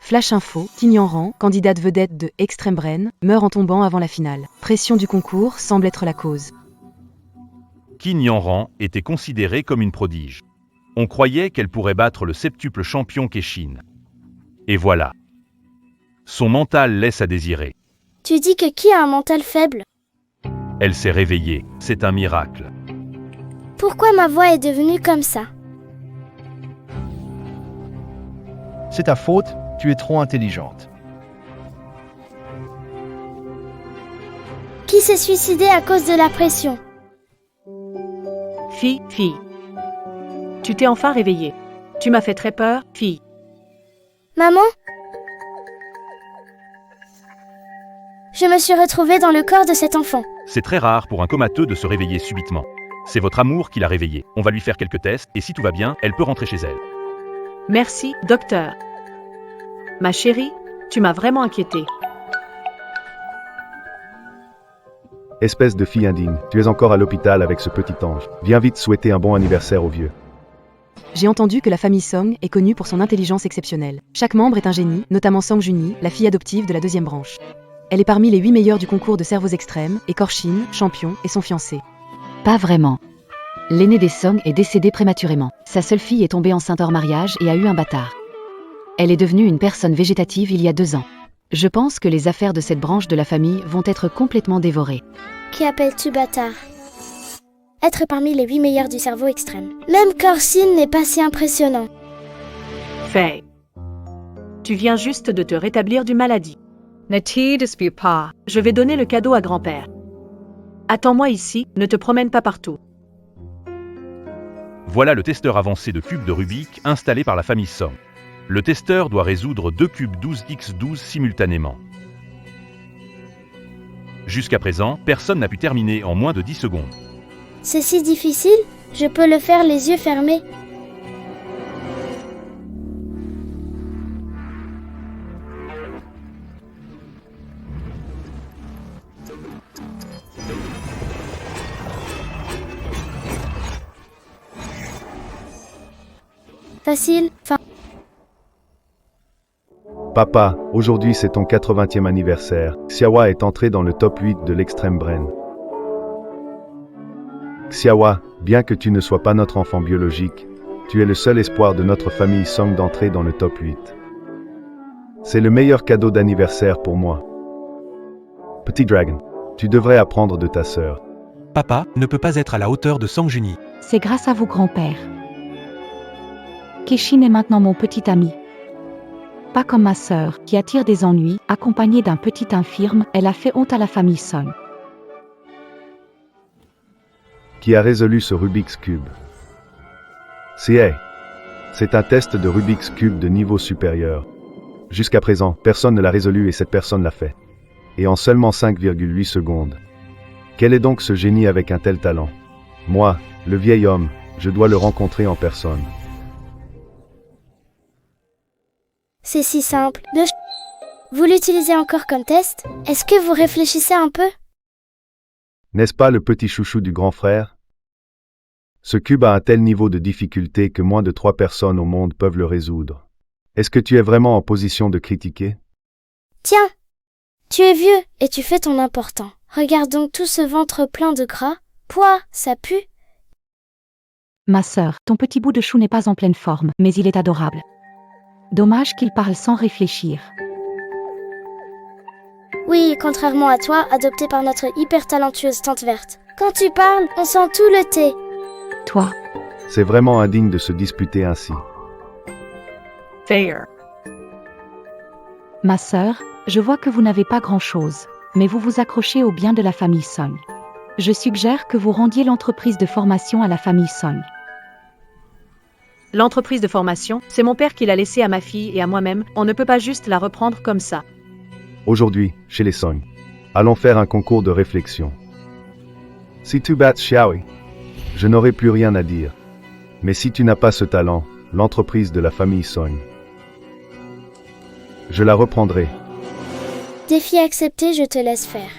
Flash info, Tignan, candidate vedette de Extreme Brain, meurt en tombant avant la finale. Pression du concours semble être la cause. Qin Yanran était considérée comme une prodige. On croyait qu'elle pourrait battre le septuple champion Kenshin. Et voilà. Son mental laisse à désirer. Tu dis que qui a un mental faible? Elle s'est réveillée, c'est un miracle. Pourquoi ma voix est devenue comme ça? C'est ta faute, tu es trop intelligente. Qui s'est suicidé à cause de la pression? Fille. Tu t'es enfin réveillée. Tu m'as fait très peur, fille. Maman? Je me suis retrouvée dans le corps de cet enfant. C'est très rare pour un comateux de se réveiller subitement. C'est votre amour qui l'a réveillée. On va lui faire quelques tests et si tout va bien, elle peut rentrer chez elle. Merci, docteur. Ma chérie, tu m'as vraiment inquiétée. Espèce de fille indigne, tu es encore à l'hôpital avec ce petit ange. Viens vite souhaiter un bon anniversaire au vieux. J'ai entendu que la famille Song est connue pour son intelligence exceptionnelle. Chaque membre est un génie, notamment Song Junhee, la fille adoptive de la deuxième branche. Elle est parmi les 8 meilleures du concours de cerveaux extrêmes, et Kenshin, champion, est son fiancé. Pas vraiment. L'aîné des Song est décédé prématurément. Sa seule fille est tombée enceinte hors mariage et a eu un bâtard. Elle est devenue une personne végétative il y a 2 ans. Je pense que les affaires de cette branche de la famille vont être complètement dévorées. Qui appelles-tu bâtard? Être parmi les 8 meilleurs du cerveau extrême. Même Kenshin n'est pas si impressionnant. Faye. Tu viens juste de te rétablir d'une maladie. Ne t'y dispute pas. Je vais donner le cadeau à grand-père. Attends-moi ici, ne te promène pas partout. Voilà le testeur avancé de cubes de Rubik installé par la famille Song. Le testeur doit résoudre 2 cubes 12x12 simultanément. Jusqu'à présent, personne n'a pu terminer en moins de 10 secondes. C'est si difficile, je peux le faire les yeux fermés. Facile, Papa, aujourd'hui c'est ton 80e anniversaire. Xiaowa est entré dans le top 8 de l'Extreme Brain. Xiaowa, bien que tu ne sois pas notre enfant biologique, tu es le seul espoir de notre famille Song d'entrer dans le top 8. C'est le meilleur cadeau d'anniversaire pour moi. Petit Dragon, tu devrais apprendre de ta sœur. Papa ne peut pas être à la hauteur de Song Junhee. C'est grâce à vous, grand-père. Kenshin est maintenant mon petit ami. Pas comme ma sœur, qui attire des ennuis, accompagnée d'un petit infirme, elle a fait honte à la famille Song. Qui a résolu ce Rubik's Cube? C'est un test de Rubik's Cube de niveau supérieur. Jusqu'à présent, personne ne l'a résolu et cette personne l'a fait. Et en seulement 5,8 secondes. Quel est donc ce génie avec un tel talent? Moi, le vieil homme, je dois le rencontrer en personne. c'est si simple. Vous l'utilisez encore comme test? Est-ce que vous réfléchissez un peu? N'est-ce pas le petit chouchou du grand frère? Ce cube a un tel niveau de difficulté que moins de 3 personnes au monde peuvent le résoudre. Est-ce que tu es vraiment en position de critiquer? Tiens, tu es vieux et tu fais ton important. Regarde donc tout ce ventre plein de gras. Pouah, ça pue. Ma sœur, ton petit bout de chou n'est pas en pleine forme, mais il est adorable. Dommage qu'il parle sans réfléchir. Oui, contrairement à toi, adopté par notre hyper talentueuse tante verte. Quand tu parles, on sent tout le thé. Toi, C'est vraiment indigne de se disputer ainsi. Fair. ma sœur, je vois que vous n'avez pas grand-chose, mais vous vous accrochez au bien de la famille Song. Je suggère que vous rendiez l'entreprise de formation à la famille Song. L'entreprise de formation, c'est mon père qui l'a laissée à ma fille et à moi-même, on ne peut pas juste la reprendre comme ça. Aujourd'hui, chez les Song, allons faire un concours de réflexion. Si tu bats Xiaoyi, je n'aurai plus rien à dire. Mais si tu n'as pas ce talent, l'entreprise de la famille Song, je la reprendrai. Défi accepté, je te laisse faire.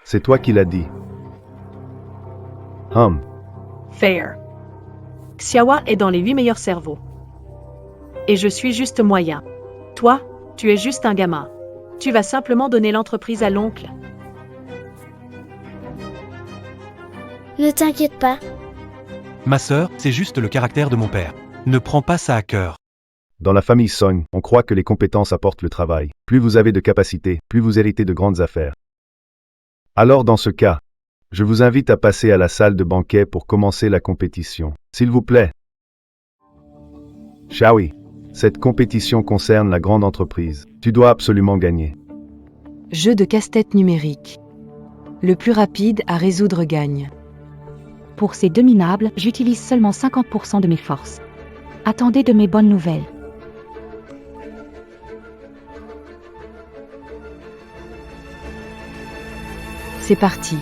C'est toi qui l'as dit. Fair. Xiaowa est dans les 8 meilleurs cerveaux. Et je suis juste moyen. Toi, tu es juste un gamin. Tu vas simplement donner l'entreprise à l'oncle. Ne t'inquiète pas. Ma sœur, c'est juste le caractère de mon père. Ne prends pas ça à cœur. Dans la famille Song, on croit que les compétences apportent le travail. Plus vous avez de capacités, plus vous héritez de grandes affaires. Alors dans ce cas, je vous invite à passer à la salle de banquet pour commencer la compétition. S'il vous plaît. Shawi, cette compétition concerne la grande entreprise. Tu dois absolument gagner. Jeu de casse-tête numérique. Le plus rapide à résoudre gagne. Pour ces deux minables, j'utilise seulement 50% de mes forces. Attendez de mes bonnes nouvelles. C'est parti.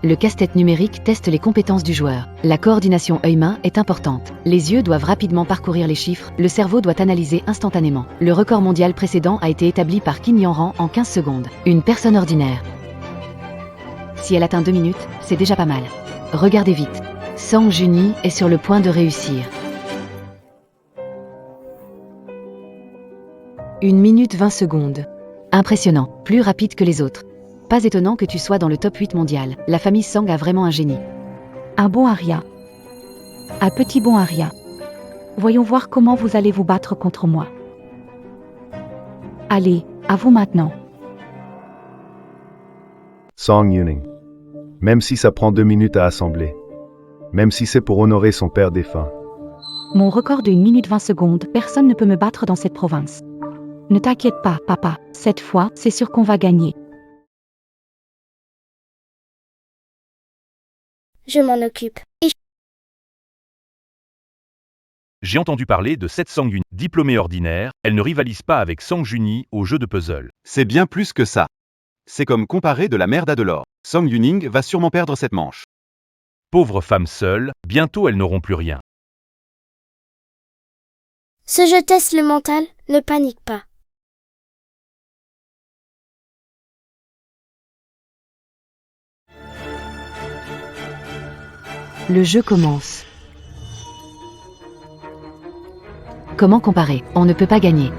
Le casse-tête numérique teste les compétences du joueur. La coordination œil-main est importante. Les yeux doivent rapidement parcourir les chiffres, le cerveau doit analyser instantanément. Le record mondial précédent a été établi par Qin Yanran en 15 secondes. Une personne ordinaire. Si elle atteint 2 minutes, c'est déjà pas mal. Regardez vite. Sang Juni est sur le point de réussir. 1 minute 20 secondes. Impressionnant, plus rapide que les autres. Pas étonnant que tu sois dans le top 8 mondial. La famille Sang a vraiment un génie. Un bon aria. Un petit bon aria. Voyons voir comment vous allez vous battre contre moi. Allez, à vous maintenant. Song Yuning. Même si ça prend 2 minutes à assembler. Même si c'est pour honorer son père défunt. Mon record de 1 minute 20 secondes, personne ne peut me battre dans cette province. Ne t'inquiète pas, papa, cette fois, c'est sûr qu'on va gagner. Je m'en occupe. Et J'ai entendu parler de cette Sang Yuni. Diplômée ordinaire, elle ne rivalise pas avec Sang Juni au jeu de puzzle. C'est bien plus que ça. C'est comme comparer de la merde à de l'or. Song Yuning va sûrement perdre cette manche. Pauvres femmes seules, bientôt elles n'auront plus rien. ce jeu teste le mental, ne panique pas. Le jeu commence. Comment comparer? On ne peut pas gagner.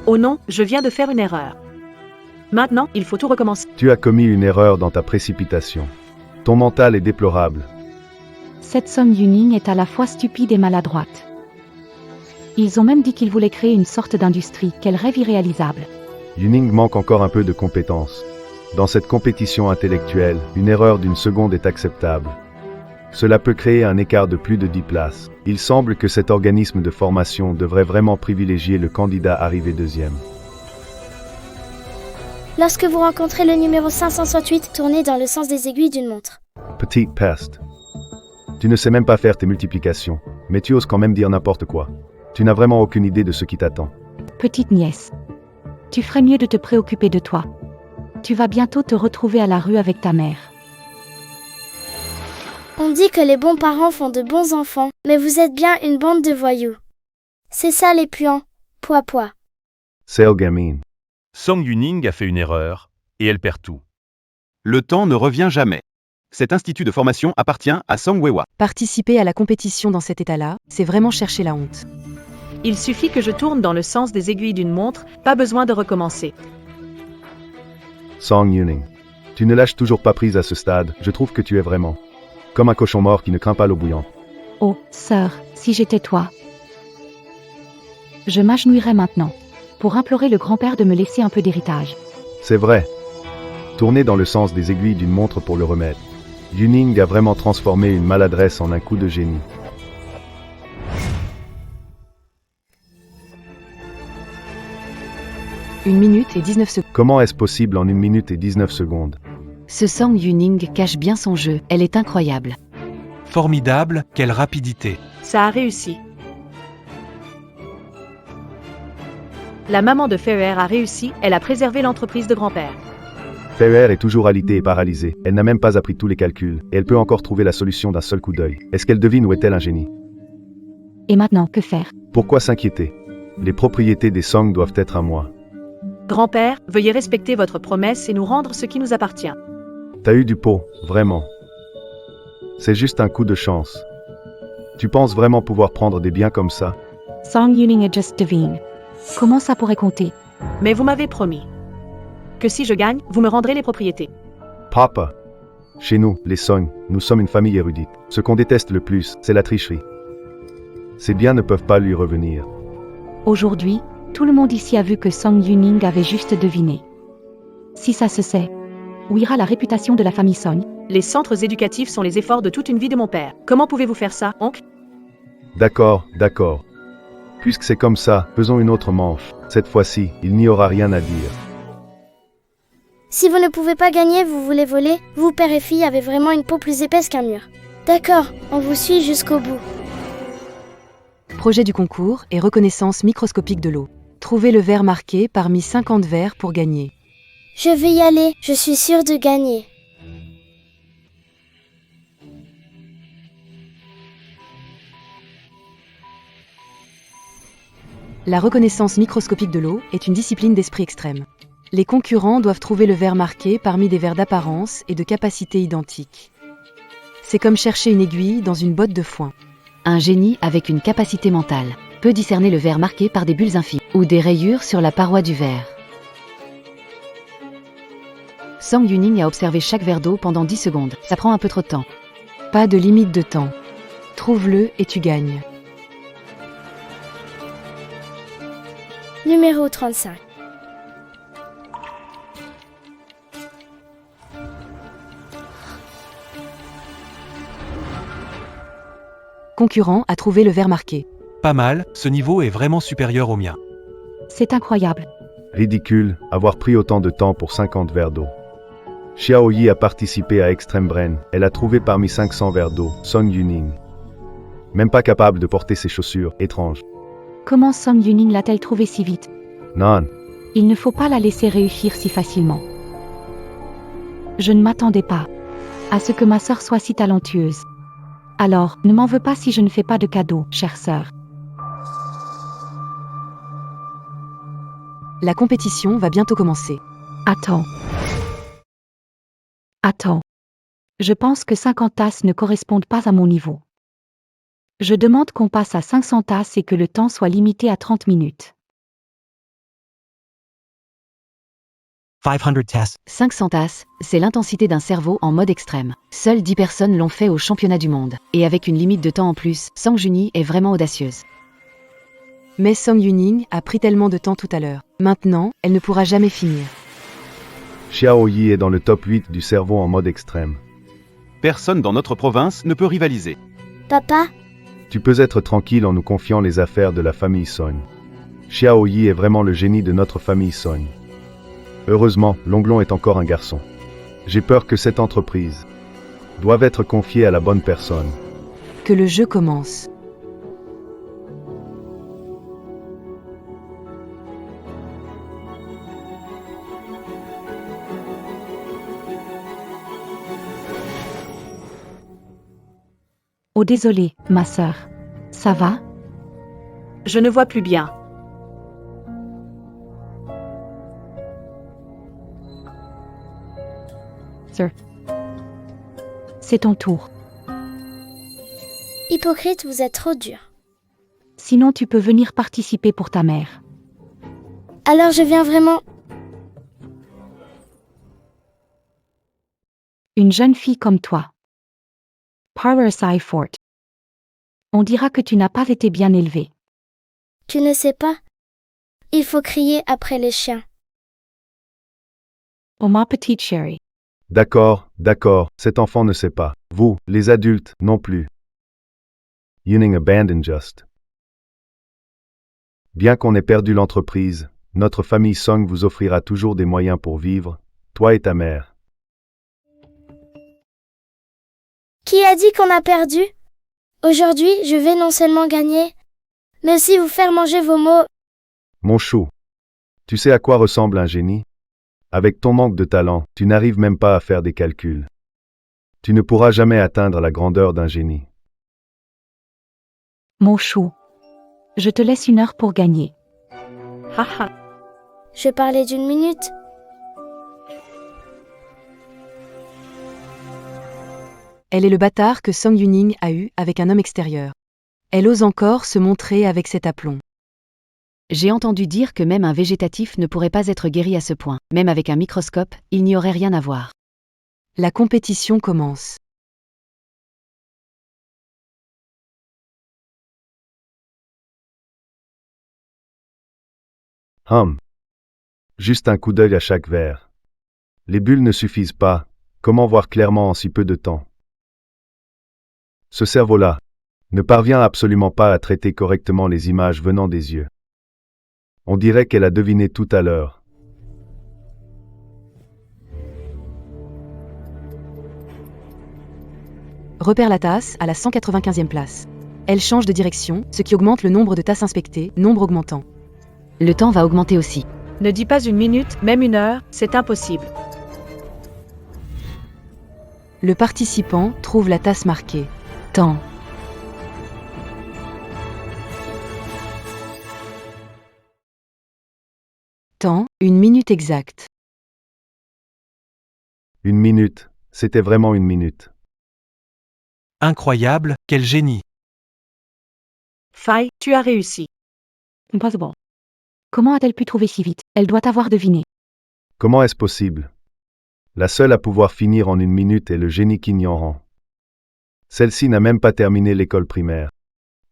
Oh non, je viens de faire une erreur. Maintenant, il faut tout recommencer. Tu as commis une erreur dans ta précipitation. Ton mental est déplorable. Cette Song Yuning est à la fois stupide et maladroite. Ils ont même dit qu'ils voulaient créer une sorte d'industrie, quel rêve irréalisable. Yuning manque encore un peu de compétences. Dans cette compétition intellectuelle, une erreur d'une seconde est acceptable. Cela peut créer un écart de plus de 10 places. Il semble que cet organisme de formation devrait vraiment privilégier le candidat arrivé deuxième. Lorsque vous rencontrez le numéro 568, tournez dans le sens des aiguilles d'une montre. Petite peste. Tu ne sais même pas faire tes multiplications, mais tu oses quand même dire n'importe quoi. Tu n'as vraiment aucune idée de ce qui t'attend. Petite nièce, tu ferais mieux de te préoccuper de toi. Tu vas bientôt te retrouver à la rue avec ta mère. On dit que les bons parents font de bons enfants, mais vous êtes bien une bande de voyous. C'est ça les puants. Pois. Sale gamine. Song Yuning a fait une erreur, et elle perd tout. Le temps ne revient jamais. Cet institut de formation appartient à Song Weihua. Participer à la compétition dans cet état-là, c'est vraiment chercher la honte. Il suffit que je tourne dans le sens des aiguilles d'une montre, pas besoin de recommencer. Song Yuning. Tu ne lâches toujours pas prise à ce stade, je trouve que tu es vraiment comme un cochon mort qui ne craint pas l'eau bouillante. Oh, sœur, si j'étais toi. Je m'agenouillerais maintenant, pour implorer le grand-père de me laisser un peu d'héritage. C'est vrai. Tournez dans le sens des aiguilles d'une montre pour le remède. Yuning a vraiment transformé une maladresse en un coup de génie. Une minute et 19 secondes. Comment est-ce possible en 1 minute et 19 secondes? Ce Song Yuning cache bien son jeu, elle est incroyable. Formidable, quelle rapidité. Ça a réussi. La maman de Ferrer a réussi, elle a préservé l'entreprise de grand-père. Ferrer est toujours alitée et paralysée. Elle n'a même pas appris tous les calculs, et elle peut encore trouver la solution d'un seul coup d'œil. Est-ce qu'elle devine ou est-elle un génie? Et maintenant, que faire? Pourquoi s'inquiéter? Les propriétés des Song doivent être à moi. Grand-père, veuillez respecter votre promesse et nous rendre ce qui nous appartient. T'as eu du pot, vraiment. C'est juste un coup de chance. Tu penses vraiment pouvoir prendre des biens comme ça? Song Yuning est juste devine. Comment ça pourrait compter? Mais vous m'avez promis que si je gagne, vous me rendrez les propriétés. Papa. Chez nous, les Song, nous sommes une famille érudite. Ce qu'on déteste le plus, c'est la tricherie. Ces biens ne peuvent pas lui revenir. Aujourd'hui, tout le monde ici a vu que Song Yuning avait juste deviné. Si ça se sait, où ira la réputation de la famille Song? Les centres éducatifs sont les efforts de toute une vie de mon père. Comment pouvez-vous faire ça, oncle? D'accord, d'accord. Puisque c'est comme ça, faisons une autre manche. Cette fois-ci, il n'y aura rien à dire. Si vous ne pouvez pas gagner, vous voulez voler? Vous, père et fille, avez vraiment une peau plus épaisse qu'un mur. D'accord, on vous suit jusqu'au bout. Projet du concours et reconnaissance microscopique de l'eau. Trouvez le verre marqué parmi 50 verres pour gagner. Je vais y aller, je suis sûre de gagner. La reconnaissance microscopique de l'eau est une discipline d'esprit extrême. Les concurrents doivent trouver le verre marqué parmi des verres d'apparence et de capacité identiques. C'est comme chercher une aiguille dans une botte de foin. Un génie avec une capacité mentale peut discerner le verre marqué par des bulles infimes ou des rayures sur la paroi du verre. Song Yuning a observé chaque verre d'eau pendant 10 secondes. Ça prend un peu trop de temps. Pas de limite de temps. Trouve-le et tu gagnes. Numéro 35. Concurrent a trouvé le verre marqué. Pas mal, ce niveau est vraiment supérieur au mien. C'est incroyable. Ridicule, avoir pris autant de temps pour 50 verres d'eau. Xiao Yi a participé à Extreme Brain. Elle a trouvé parmi 500 verres d'eau Song Yuning. Même pas capable de porter ses chaussures, étrange. Comment Song Yuning l'a-t-elle trouvé si vite? Non. Il ne faut pas la laisser réussir si facilement. Je ne m'attendais pas à ce que ma sœur soit si talentueuse. Alors, ne m'en veux pas si je ne fais pas de cadeau, chère sœur. La compétition va bientôt commencer. Attends. Je pense que 50 tasses ne correspondent pas à mon niveau. Je demande qu'on passe à 500 tasses et que le temps soit limité à 30 minutes. 500 tasks. 500 tasses, c'est l'intensité d'un cerveau en mode extrême. Seules 10 personnes l'ont fait au championnat du monde. Et avec une limite de temps en plus, Song Juni est vraiment audacieuse. Mais Song Yuning a pris tellement de temps tout à l'heure. Maintenant, elle ne pourra jamais finir. Xiao Yi est dans le top 8 du cerveau en mode extrême. Personne dans notre province ne peut rivaliser. Papa, Tu peux être tranquille en nous confiant les affaires de la famille Song. Xiao Yi est vraiment le génie de notre famille Song. Heureusement, Longlong est encore un garçon. J'ai peur que cette entreprise doive être confiée à la bonne personne. Que le jeu commence. Oh désolé, ma sœur. Ça va? Je ne vois plus bien. Sir. C'est ton tour. hypocrite, vous êtes trop dur. Sinon tu peux venir participer pour ta mère. Alors je viens vraiment. Une jeune fille comme toi. Parasai Fort. On dira que tu n'as pas été bien élevée. Tu ne sais pas? Il faut crier après les chiens. Oh ma petite chérie. D'accord, cet enfant ne sait pas. Vous, les adultes, non plus. Yuning abandoned just. Bien qu'on ait perdu l'entreprise, notre famille Song vous offrira toujours des moyens pour vivre, toi et ta mère. Qui a dit qu'on a perdu? Aujourd'hui, je vais non seulement gagner, mais aussi vous faire manger vos mots. Mon chou, tu sais à quoi ressemble un génie? Avec ton manque de talent, tu n'arrives même pas à faire des calculs. Tu ne pourras jamais atteindre la grandeur d'un génie. Mon chou. Je te laisse 1 heure pour gagner. Haha. Je parlais d'1 minute. Elle est le bâtard que Song Yuning a eu avec un homme extérieur. Elle ose encore se montrer avec cet aplomb. J'ai entendu dire que même un végétatif ne pourrait pas être guéri à ce point. Même avec un microscope, il n'y aurait rien à voir. La compétition commence. Juste un coup d'œil à chaque verre. Les bulles ne suffisent pas. Comment voir clairement en si peu de temps? Ce cerveau-là ne parvient absolument pas à traiter correctement les images venant des yeux. On dirait qu'elle a deviné tout à l'heure. Repère la tasse à la 195e place. Elle change de direction, ce qui augmente le nombre de tasses inspectées, nombre augmentant. Le temps va augmenter aussi. Ne dis pas 1 minute, même 1 heure, c'est impossible. Le participant trouve la tasse marquée. Temps. Temps, 1 minute exacte. 1 minute, c'était vraiment 1 minute. Incroyable, quel génie. Faye, tu as réussi. Impossible. Comment a-t-elle pu trouver si vite? Elle doit avoir deviné. Comment est-ce possible? La seule à pouvoir finir en 1 minute est le génie Kinyanran. Celle-ci n'a même pas terminé l'école primaire.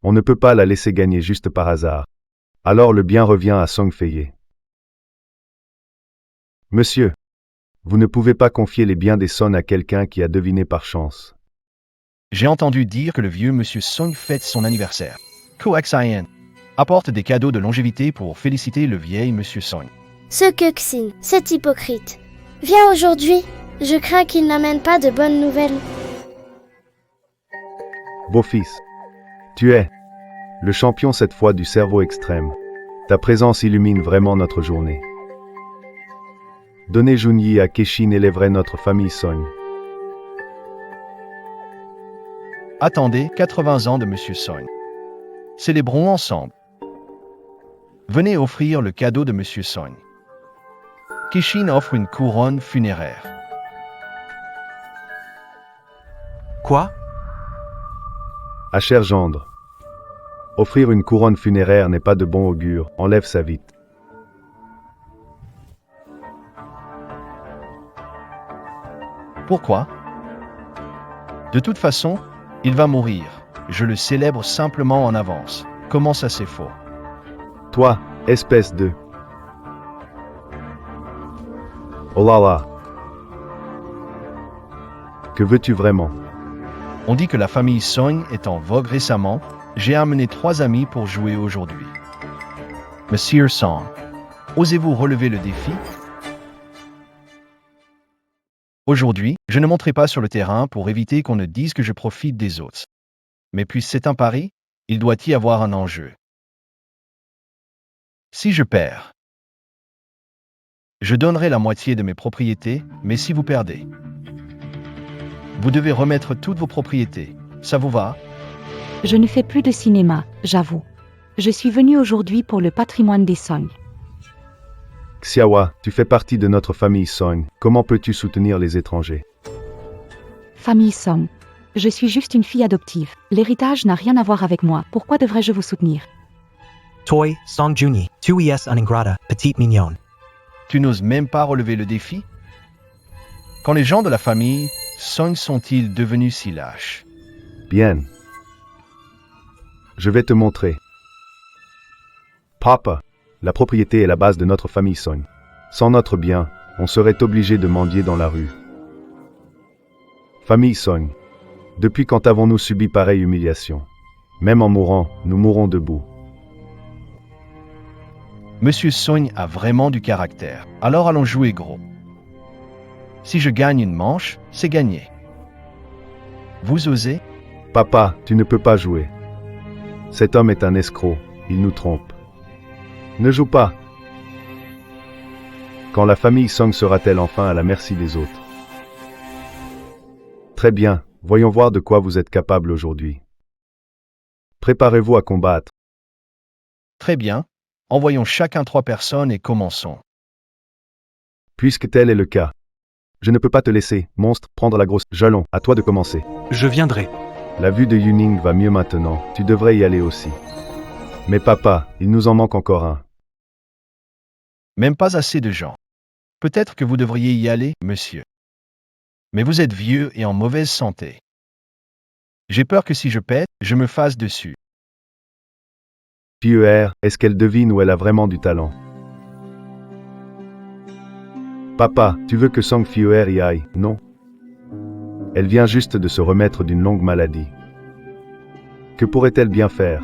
On ne peut pas la laisser gagner juste par hasard. Alors le bien revient à Song Feiye. Monsieur, vous ne pouvez pas confier les biens des Son à quelqu'un qui a deviné par chance. J'ai entendu dire que le vieux monsieur Song fête son anniversaire. Koaxian apporte des cadeaux de longévité pour féliciter le vieil monsieur Song. Ce Kexin, cet hypocrite. Viens aujourd'hui. Je crains qu'il n'amène pas de bonnes nouvelles. Beau-fils, tu es le champion cette fois du cerveau extrême. Ta présence illumine vraiment notre journée. Donnez Junyi à Keshin élèverait notre famille Song. Attendez 80 ans de monsieur Song. Célébrons ensemble. Venez offrir le cadeau de monsieur Song. Keshin offre une couronne funéraire. Quoi? Ah cher gendre. Offrir une couronne funéraire n'est pas de bon augure, enlève ça vite. Pourquoi? De toute façon, il va mourir. Je le célèbre simplement en avance. Comment ça c'est faux? Toi, espèce de... Oh là là. Que veux-tu vraiment? On dit que la famille Song est en vogue récemment. J'ai amené 3 amis pour jouer aujourd'hui. Monsieur Song, osez-vous relever le défi? Aujourd'hui, je ne monterai pas sur le terrain pour éviter qu'on ne dise que je profite des autres. Mais puisque c'est un pari, il doit y avoir un enjeu. Si je perds, je donnerai la moitié de mes propriétés, mais si vous perdez, vous devez remettre toutes vos propriétés. Ça vous va? Je ne fais plus de cinéma, j'avoue. Je suis venu aujourd'hui pour le patrimoine des Song. Xiaowa, tu fais partie de notre famille Song. Comment peux-tu soutenir les étrangers? Famille Song. Je suis juste une fille adoptive. L'héritage n'a rien à voir avec moi. Pourquoi devrais-je vous soutenir? Toi, Song Junyi, tu es un ingrata, petite mignonne. Tu n'oses même pas relever le défi? Quand les gens de la famille Song sont-ils devenus si lâches? Bien. Je vais te montrer. Papa, la propriété est la base de notre famille Song. Sans notre bien, on serait obligé de mendier dans la rue. Famille Song, depuis quand avons-nous subi pareille humiliation? Même en mourant, nous mourrons debout. Monsieur Song a vraiment du caractère. Alors allons jouer gros. Si je gagne une manche, c'est gagné. Vous osez? Papa, tu ne peux pas jouer. Cet homme est un escroc, il nous trompe. Ne joue pas. Quand la famille Song sera-t-elle enfin à la merci des autres? Très bien, voyons voir de quoi vous êtes capable aujourd'hui. Préparez-vous à combattre. Très bien. Envoyons chacun 3 personnes et commençons. Puisque tel est le cas, je ne peux pas te laisser, monstre, prendre la grosse jalon. À toi de commencer. Je viendrai. La vue de Yuning va mieux maintenant, tu devrais y aller aussi. Mais papa, il nous en manque encore un. Même pas assez de gens. Peut-être que vous devriez y aller, monsieur. Mais vous êtes vieux et en mauvaise santé. J'ai peur que si je pète, je me fasse dessus. Pierre, est-ce qu'elle devine où elle a vraiment du talent? Papa, tu veux que Song Fier y aille, non? Elle vient juste de se remettre d'une longue maladie. Que pourrait-elle bien faire?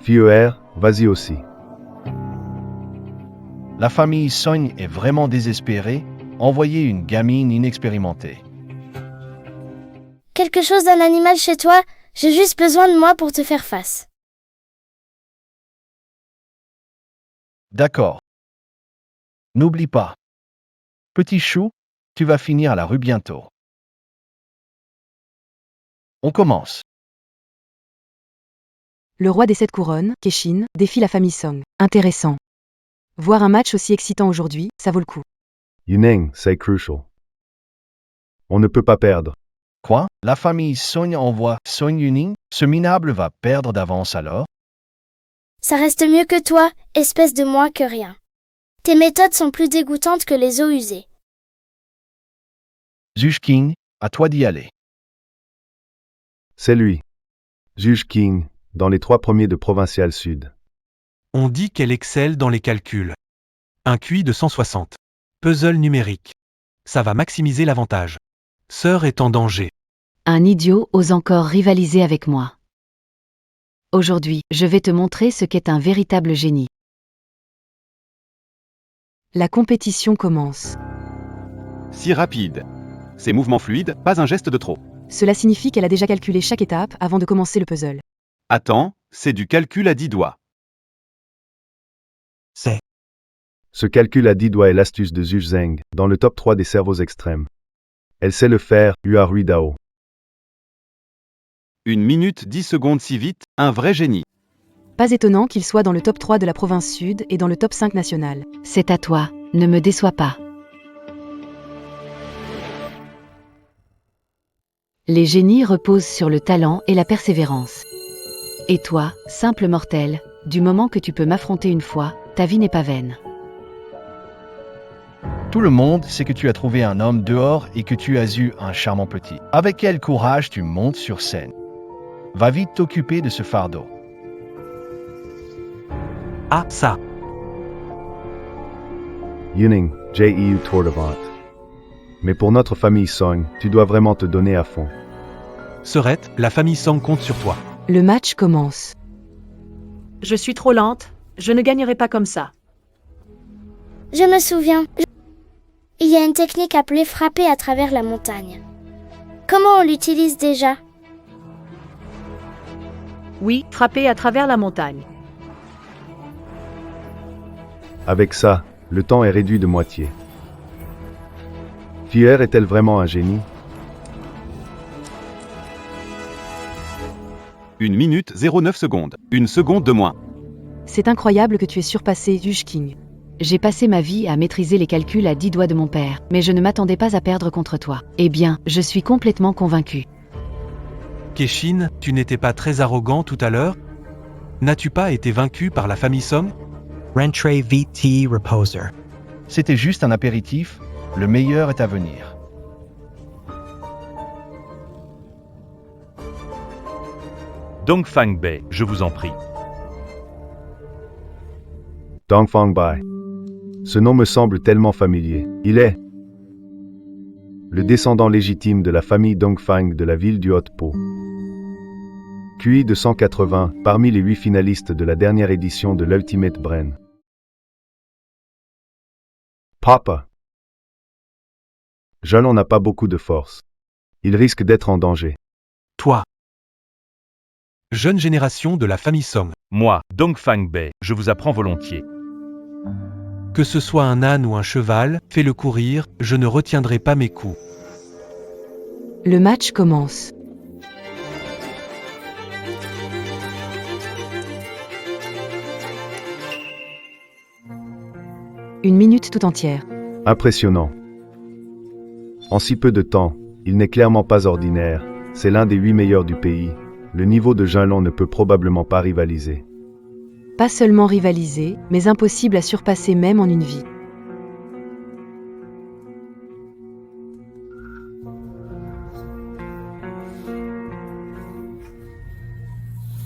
Fier, vas-y aussi. La famille Song est vraiment désespérée. Envoyez une gamine inexpérimentée. Quelque chose d'un animal chez toi? J'ai juste besoin de moi pour te faire face. D'accord. N'oublie pas. Petit chou, tu vas finir à la rue bientôt. On commence. Le roi des 7 couronnes, Keshin, défie la famille Song. Intéressant. Voir un match aussi excitant aujourd'hui, ça vaut le coup. Yuning, c'est crucial. On ne peut pas perdre. Quoi? La famille Song envoie Song Yuning? Ce minable va perdre d'avance alors? Ça reste mieux que toi, espèce de moins que rien. Tes méthodes sont plus dégoûtantes que les eaux usées. Juge King, à toi d'y aller. C'est lui. Juge King, dans les 3 premiers de Provincial Sud. On dit qu'elle excelle dans les calculs. Un QI de 160. Puzzle numérique. Ça va maximiser l'avantage. Sœur est en danger. Un idiot ose encore rivaliser avec moi. Aujourd'hui, je vais te montrer ce qu'est un véritable génie. La compétition commence. Si rapide. Ses mouvements fluides, pas un geste de trop. Cela signifie qu'elle a déjà calculé chaque étape avant de commencer le puzzle. Attends, c'est du calcul à 10 doigts. C'est. Ce calcul à 10 doigts est l'astuce de Zhu Zheng, dans le top 3 des cerveaux extrêmes. Elle sait le faire, Huarui Dao. 1 minute 10 secondes si vite, un vrai génie. Pas étonnant qu'il soit dans le top 3 de la province sud et dans le top 5 national. C'est à toi, ne me déçois pas. Les génies reposent sur le talent et la persévérance. Et toi, simple mortel, du moment que tu peux m'affronter une fois, ta vie n'est pas vaine. Tout le monde sait que tu as trouvé un homme dehors et que tu as eu un charmant petit. Avec quel courage tu montes sur scène. Va vite t'occuper de ce fardeau. Ah, ça. Yuning, J.E.U. Tordavant. Mais pour notre famille Song, tu dois vraiment te donner à fond. Sœurette, la famille Song compte sur toi. Le match commence. Je suis trop lente, je ne gagnerai pas comme ça. Je me souviens. Il y a une technique appelée frapper à travers la montagne. Comment on l'utilise déjà? Oui, frapper à travers la montagne. Avec ça, le temps est réduit de moitié. Fier est-elle vraiment un génie? 1 minute 09 secondes. 1 seconde de moins. C'est incroyable que tu aies surpassé Juge King. J'ai passé ma vie à maîtriser les calculs à 10 doigts de mon père, mais je ne m'attendais pas à perdre contre toi. Eh bien, je suis complètement convaincu. Keshin, tu n'étais pas très arrogant tout à l'heure? N'as-tu pas été vaincu par la famille Song? Rentre VT Reposer. C'était juste un apéritif, le meilleur est à venir. Dongfang Bei, je vous en prie. Dongfang Bai. Ce nom me semble tellement familier. Il est le descendant légitime de la famille Dongfang de la ville du Haut-Po. QI de 180, parmi les 8 finalistes de la dernière édition de l'Ultimate Brain. Papa. Jalon n'a pas beaucoup de force. Il risque d'être en danger. Toi. Jeune génération de la famille Song. Moi, Dongfang Bei, je vous apprends volontiers. Que ce soit un âne ou un cheval, fais-le courir, je ne retiendrai pas mes coups. Le match commence. Une minute tout entière. Impressionnant. En si peu de temps, il n'est clairement pas ordinaire, C'est l'un des 8 meilleurs du pays. Le niveau de Jinlong ne peut probablement pas rivaliser. Pas seulement rivaliser, mais impossible à surpasser même en une vie.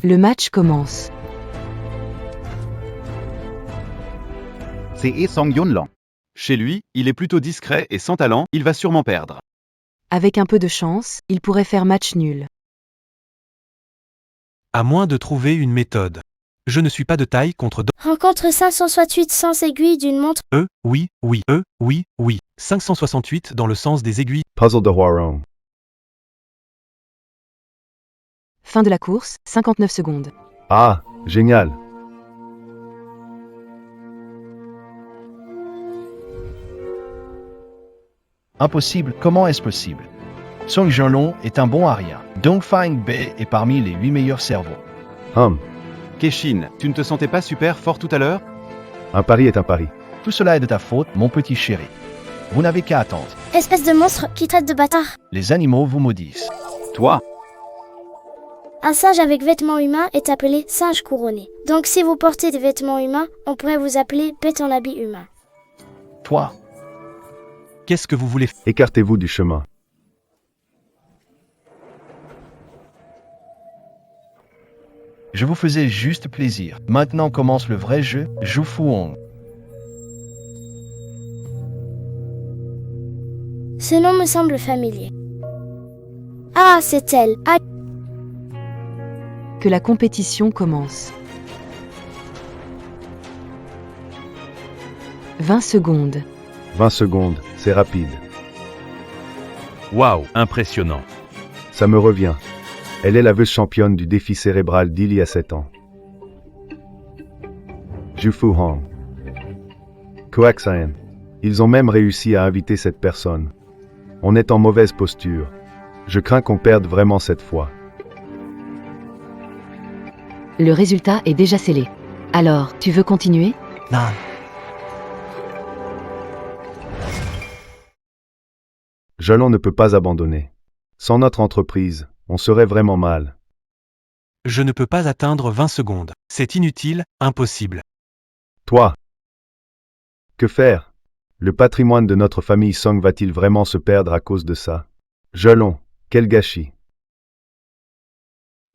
Le match commence. C'est Song Yunlang. Chez lui, il est plutôt discret et sans talent, il va sûrement perdre. Avec un peu de chance, il pourrait faire match nul. À moins de trouver une méthode. Je ne suis pas de taille contre Rencontre 568 sans aiguille d'une montre. oui. 568 dans le sens des aiguilles. Puzzle de Huarong. Fin de la course, 59 secondes. Ah, génial. Impossible, comment est-ce possible? Song Jinlong est un bon à rien. Dongfang Bei est parmi les 8 meilleurs cerveaux. Keshin, tu ne te sentais pas super fort tout à l'heure? Un pari est un pari. Tout cela est de ta faute, mon petit chéri. Vous n'avez qu'à attendre. Espèce de monstre qui traite de bâtard. Les animaux vous maudissent. Toi? Un singe avec vêtements humains est appelé singe couronné. Donc si vous portez des vêtements humains, on pourrait vous appeler bête en habit humain. Toi, Qu'est-ce que vous voulez faire? Écartez-vous du chemin. je vous faisais juste plaisir. Maintenant commence le vrai jeu, Zhu Fuhong. Ce nom me semble familier. Ah, c'est elle. Ah, Que la compétition commence. 20 secondes. 20 secondes, c'est rapide. Waouh, impressionnant. Ça me revient. Elle est la vice-championne du défi cérébral d'il y a 7 ans. Zhu Fuhong. Koaxaen. Ils ont même réussi à inviter cette personne. On est en mauvaise posture. Je crains qu'on perde vraiment cette fois. Le résultat est déjà scellé. Alors, tu veux continuer? Non. Jinlong ne peut pas abandonner. Sans notre entreprise, on serait vraiment mal. Je ne peux pas atteindre 20 secondes. C'est inutile, impossible. Toi. Que faire? Le patrimoine de notre famille Song va-t-il vraiment se perdre à cause de ça? Jinlong, quel gâchis.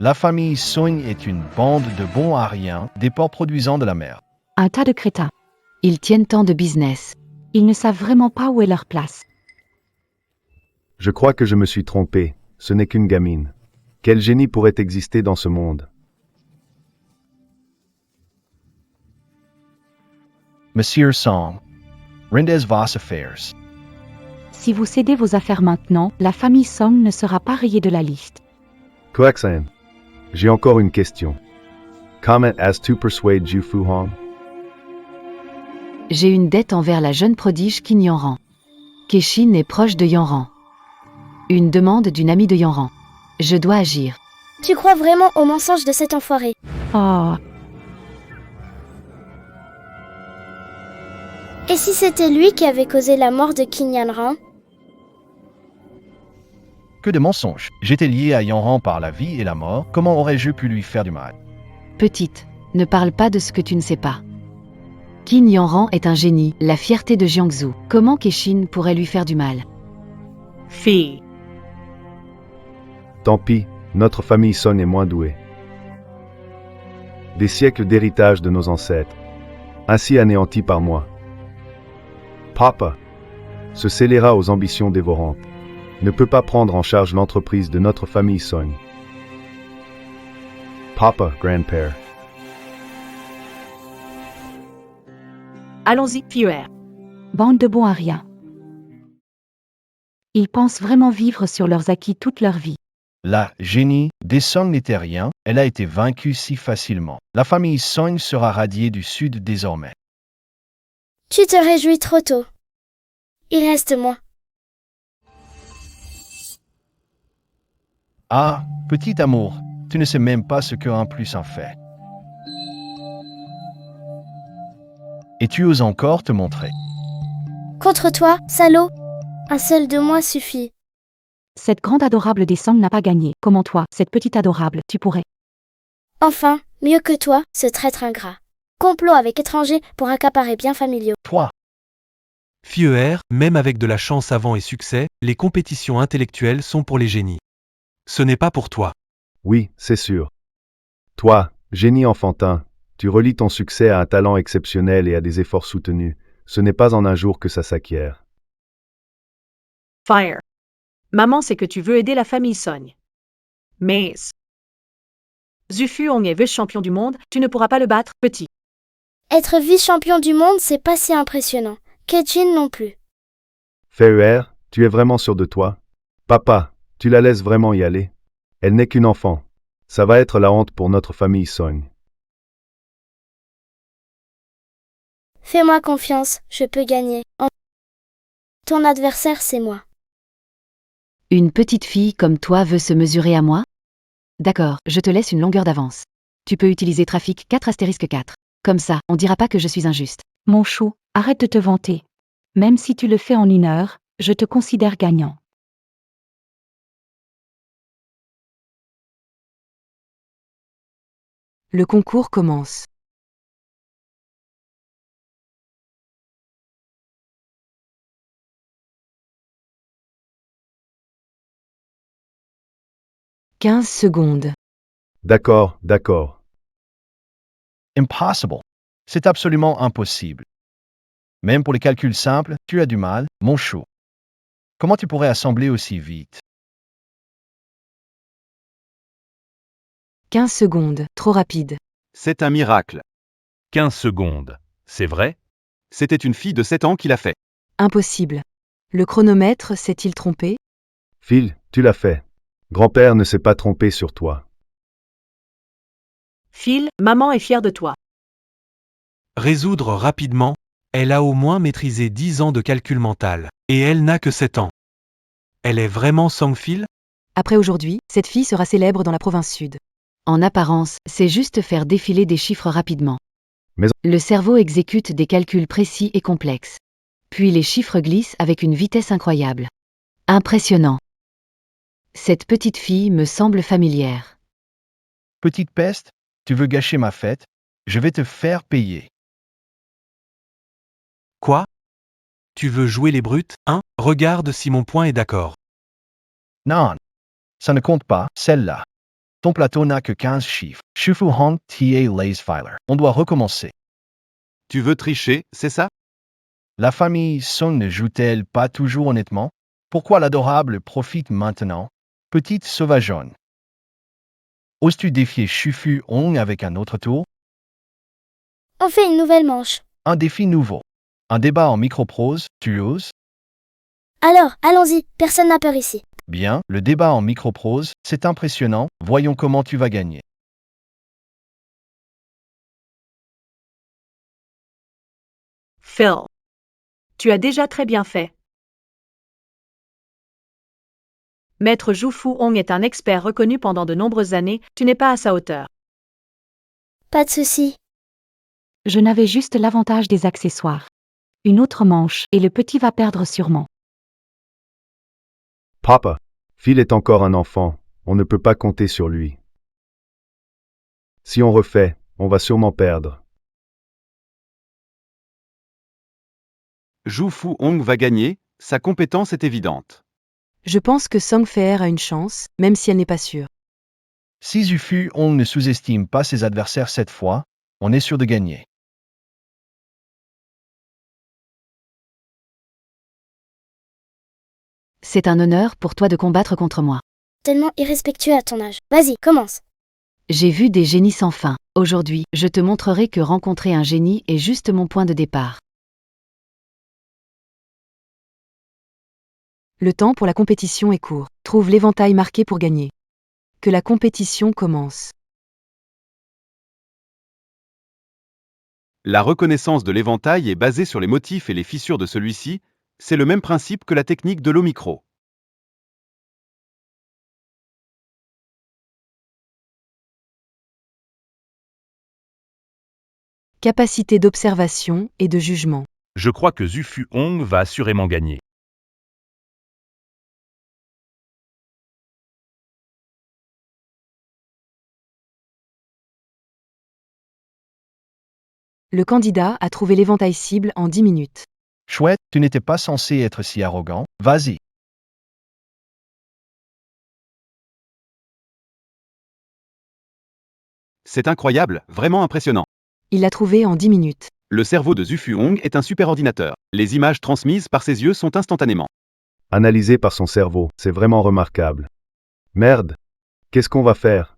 La famille Song est une bande de bons à rien, des porcs produisant de la merde. Un tas de crétins. Ils tiennent tant de business. Ils ne savent vraiment pas où est leur place. Je crois que je me suis trompé. Ce n'est qu'une gamine. Quel génie pourrait exister dans ce monde? Monsieur Song. Rendez vos affaires. Si vous cédez vos affaires maintenant, la famille Song ne sera pas rayée de la liste. Koaxaen. J'ai encore une question. Comment as-tu persuadé Zhu Fuhong? J'ai une dette envers la jeune prodige Qin Yanran. Keshin est proche de Yanran. Une demande d'une amie de Yanran. Je dois agir. tu crois vraiment au mensonge de cet enfoiré? Oh, Et si c'était lui qui avait causé la mort de Qin Yanran? Que de mensonges. J'étais lié à Yanran par la vie et la mort. Comment aurais-je pu lui faire du mal? Petite, ne parle pas de ce que tu ne sais pas. Qin Yanran est un génie, la fierté de Jiangsu. Comment Keshin pourrait lui faire du mal? Fille. Tant pis, notre famille Song est moins douée. Des siècles d'héritage de nos ancêtres, ainsi anéantis par moi. Papa, ce scélérat aux ambitions dévorantes, ne peut pas prendre en charge l'entreprise de notre famille Song. Papa, grand-père. Allons-y, Fier. bande de bons à rien. Ils pensent vraiment vivre sur leurs acquis toute leur vie. La génie des Song n'était rien, elle a été vaincue si facilement. La famille Song sera radiée du sud désormais. Tu te réjouis trop tôt. Il reste moi. Ah, petit amour, tu ne sais même pas ce que 1 plus 1 fait. Et tu oses encore te montrer. Contre toi, salaud, un seul de moi suffit. Cette grande adorable des Song n'a pas gagné. Comment toi, cette petite adorable, tu pourrais? Enfin, mieux que toi, ce traître ingrat. Complot avec étrangers pour accaparer biens familiaux. Toi, FIER, même avec de la chance avant et succès, les compétitions intellectuelles sont pour les génies. Ce n'est pas pour toi. Oui, c'est sûr. Toi, génie enfantin, tu relis ton succès à un talent exceptionnel et à des efforts soutenus. Ce n'est pas en un jour que ça s'acquiert. Fire. Maman sait que tu veux aider la famille Song. Mais Zufu Hong est vice-champion du monde, tu ne pourras pas le battre, petit. Être vice-champion du monde, c'est pas si impressionnant. Kejin non plus. FER, tu es vraiment sûr de toi? Papa, tu la laisses vraiment y aller? Elle n'est qu'une enfant. Ça va être la honte pour notre famille Song. Fais-moi confiance, je peux gagner. Ton adversaire, c'est moi. Une petite fille comme toi veut se mesurer à moi? D'accord, je te laisse une longueur d'avance. Tu peux utiliser trafic 4*4. Comme ça, on dira pas que je suis injuste. Mon chou, arrête de te vanter. Même si tu le fais en 1 heure, je te considère gagnant. Le concours commence. « 15 secondes. D'accord, d'accord. impossible. C'est absolument impossible. Même pour les calculs simples, tu as du mal, mon chou. Comment tu pourrais assembler aussi vite? 15 secondes. Trop rapide. C'est un miracle. 15 secondes. C'est vrai? C'était une fille de 7 ans qui l'a fait. Impossible. Le chronomètre s'est-il trompé? Phil, tu l'as fait. Grand-père ne s'est pas trompé sur toi. Phil, maman est fière de toi. Résoudre rapidement, elle a au moins maîtrisé 10 ans de calcul mental. Et elle n'a que 7 ans. Elle est vraiment Song Phil? Après aujourd'hui, cette fille sera célèbre dans la province sud. En apparence, c'est juste faire défiler des chiffres rapidement. Mais- Le cerveau exécute des calculs précis et complexes. Puis les chiffres glissent avec une vitesse incroyable. Impressionnant. Cette petite fille me semble familière. Petite peste, tu veux gâcher ma fête? Je vais te faire payer. Quoi? Tu veux jouer les brutes, hein? Regarde si mon point est d'accord. Non, ça ne compte pas, celle-là. Ton plateau n'a que 15 chiffres. Shufu Hong Ta Lazefiler. On doit recommencer. Tu veux tricher, c'est ça? La famille Song ne joue-t-elle pas toujours honnêtement? Pourquoi l'adorable profite maintenant? Petite sauvageonne. Oses-tu défier Shufu Hong avec un autre tour? On fait une nouvelle manche. Un défi nouveau. Un débat en microprose, tu oses? Alors, allons-y, personne n'a peur ici. Bien, le débat en microprose, c'est impressionnant, voyons comment tu vas gagner. Phil. Tu as déjà très bien fait. Maître Zhu Hong est un expert reconnu pendant de nombreuses années, tu n'es pas à sa hauteur. Pas de souci. Je n'avais juste l'avantage des accessoires. Une autre manche, et le petit va perdre sûrement. Papa, Phil est encore un enfant, on ne peut pas compter sur lui. Si on refait, on va sûrement perdre. Zhu Fu Hong va gagner, sa compétence est évidente. Je pense que Song Fair a une chance, même si elle n'est pas sûre. Si Zufu Hong ne sous-estime pas ses adversaires cette fois, on est sûr de gagner. C'est un honneur pour toi de combattre contre moi. Tellement irrespectueux à ton âge. Vas-y, commence. J'ai vu des génies sans fin. Aujourd'hui, je te montrerai que rencontrer un génie est juste mon point de départ. Le temps pour la compétition est court. Trouve l'éventail marqué pour gagner. Que la compétition commence. La reconnaissance de l'éventail est basée sur les motifs et les fissures de celui-ci, c'est le même principe que la technique de l'omicro. Capacité d'observation et de jugement. Je crois que Zhu Hong va assurément gagner. Le candidat a trouvé l'éventail cible en 10 minutes. Chouette, tu n'étais pas censé être si arrogant. Vas-y. C'est incroyable, vraiment impressionnant. Il l'a trouvé en 10 minutes. Le cerveau de Zhu Fuhong est un superordinateur. Les images transmises par ses yeux sont instantanément. Analysé par son cerveau, c'est vraiment remarquable. Merde. Qu'est-ce qu'on va faire?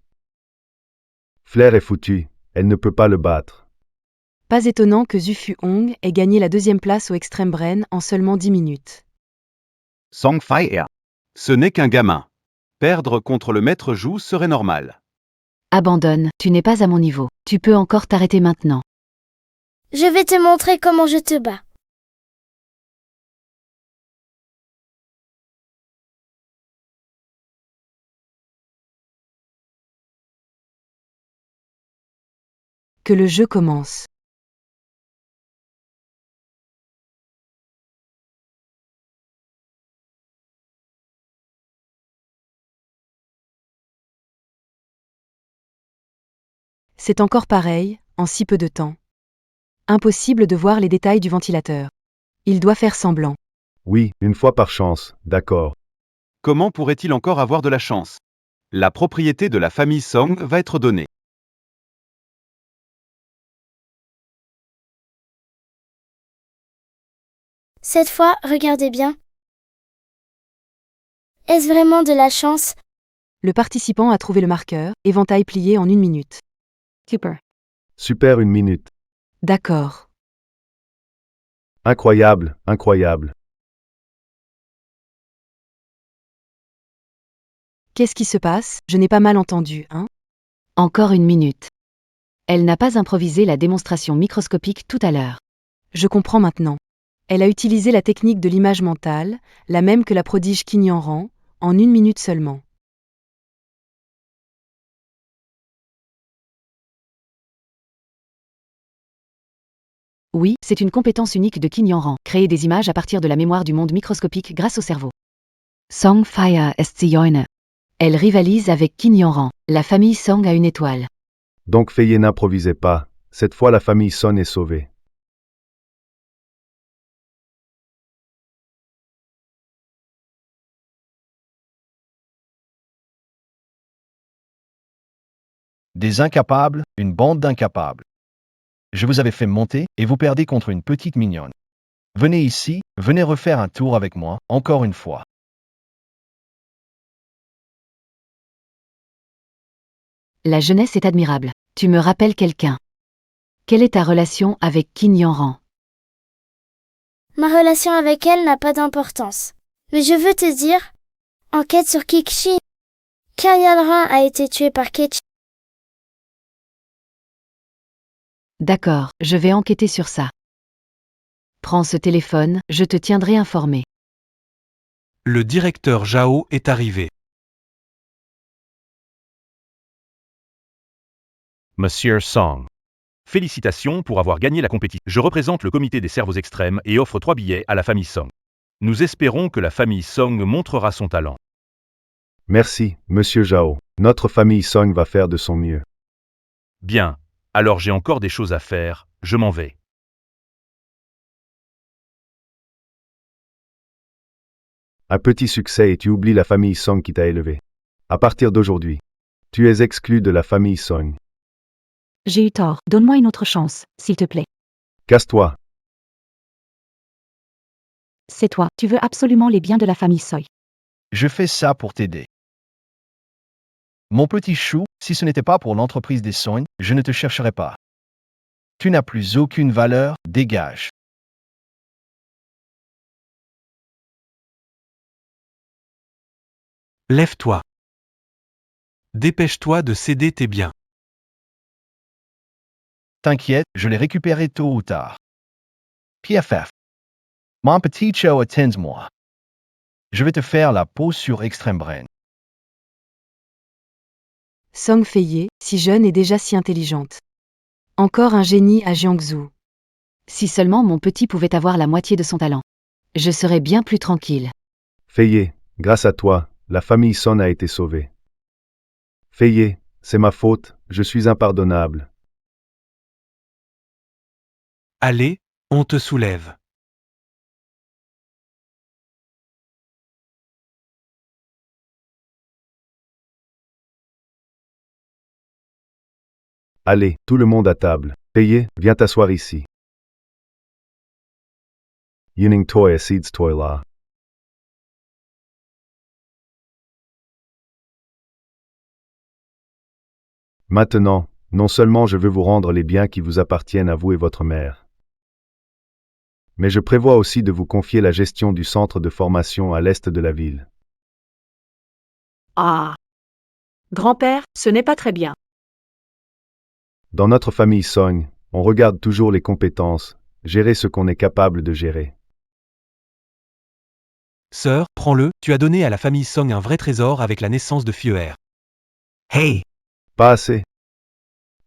Flair est foutue, elle ne peut pas le battre. Pas étonnant que Zhu Fuhong ait gagné la 2e place au Extreme Brain en seulement 10 minutes. Song Fire. Ce n'est qu'un gamin. Perdre contre le maître Zhu serait normal. Abandonne, tu n'es pas à mon niveau. Tu peux encore t'arrêter maintenant. Je vais te montrer comment je te bats. Que le jeu commence. C'est encore pareil, en si peu de temps. Impossible de voir les détails du ventilateur. Il doit faire semblant. Oui, une fois par chance, d'accord. Comment pourrait-il encore avoir de la chance? La propriété de la famille Song va être donnée. Cette fois, regardez bien. Est-ce vraiment de la chance? Le participant a trouvé le marqueur, éventail plié en 1 minute. Super. Super 1 minute. D'accord. Incroyable, incroyable. Qu'est-ce qui se passe? Je n'ai pas mal entendu, hein? Encore 1 minute. Elle n'a pas improvisé la démonstration microscopique tout à l'heure. Je comprends maintenant. Elle a utilisé la technique de l'image mentale, la même que la prodige Qin Yanran, en 1 minute seulement. Oui, c'est une compétence unique de Qin Yanran, créer des images à partir de la mémoire du monde microscopique grâce au cerveau. Song Fire est Sioine. Elle rivalise avec Qin Yanran. La famille Song a une étoile. Donc Feye n'improvisez pas. Cette fois la famille Son est sauvée. Des incapables, une bande d'incapables. Je vous avais fait monter et vous perdez contre une petite mignonne. Venez ici, venez refaire un tour avec moi, encore une fois. La jeunesse est admirable. Tu me rappelles quelqu'un. Quelle est ta relation avec Qin Yanran? Ma relation avec elle n'a pas d'importance. Mais je veux te dire, enquête sur Kikshi. Qin Yanran a été tué par Kechi. D'accord, je vais enquêter sur ça. Prends ce téléphone, je te tiendrai informé. Le directeur Zhao est arrivé. Monsieur Song. Félicitations pour avoir gagné la compétition. Je représente le comité des cerveaux extrêmes et offre 3 billets à la famille Song. Nous espérons que la famille Song montrera son talent. Merci, monsieur Zhao. Notre famille Song va faire de son mieux. Bien, alors j'ai encore des choses à faire, je m'en vais. Un petit succès et tu oublies la famille Song qui t'a élevé. À partir d'aujourd'hui, tu es exclu de la famille Song. J'ai eu tort. Donne-moi une autre chance, s'il te plaît. Casse-toi. C'est toi. Tu veux absolument les biens de la famille Soy. Je fais ça pour t'aider. Mon petit chou, si ce n'était pas pour l'entreprise des Song, je ne te chercherais pas. Tu n'as plus aucune valeur, dégage. Lève-toi. Dépêche-toi de céder tes biens. T'inquiète, je les récupérerai tôt ou tard. PFF. Mon petit Cho, attends-moi. Je vais te faire la pause sur Extreme Brain. Song Feye, si jeune et déjà si intelligente. Encore un génie à Jiangsu. Si seulement mon petit pouvait avoir la moitié de son talent. Je serais bien plus tranquille. Feye, grâce à toi, la famille Son a été sauvée. Feye, c'est ma faute, je suis impardonnable. Allez, on te soulève. Allez, tout le monde à table. Payé, viens t'asseoir ici. Yuning toi seeds toi là. Maintenant, non seulement je veux vous rendre les biens qui vous appartiennent à vous et votre mère, mais je prévois aussi de vous confier la gestion du centre de formation à l'est de la ville. Ah. Grand-père, ce n'est pas très bien. Dans notre famille Song, on regarde toujours les compétences, gérer ce qu'on est capable de gérer. Sœur, prends-le, tu as donné à la famille Song un vrai trésor avec la naissance de Fieuer. Hey, Pas assez.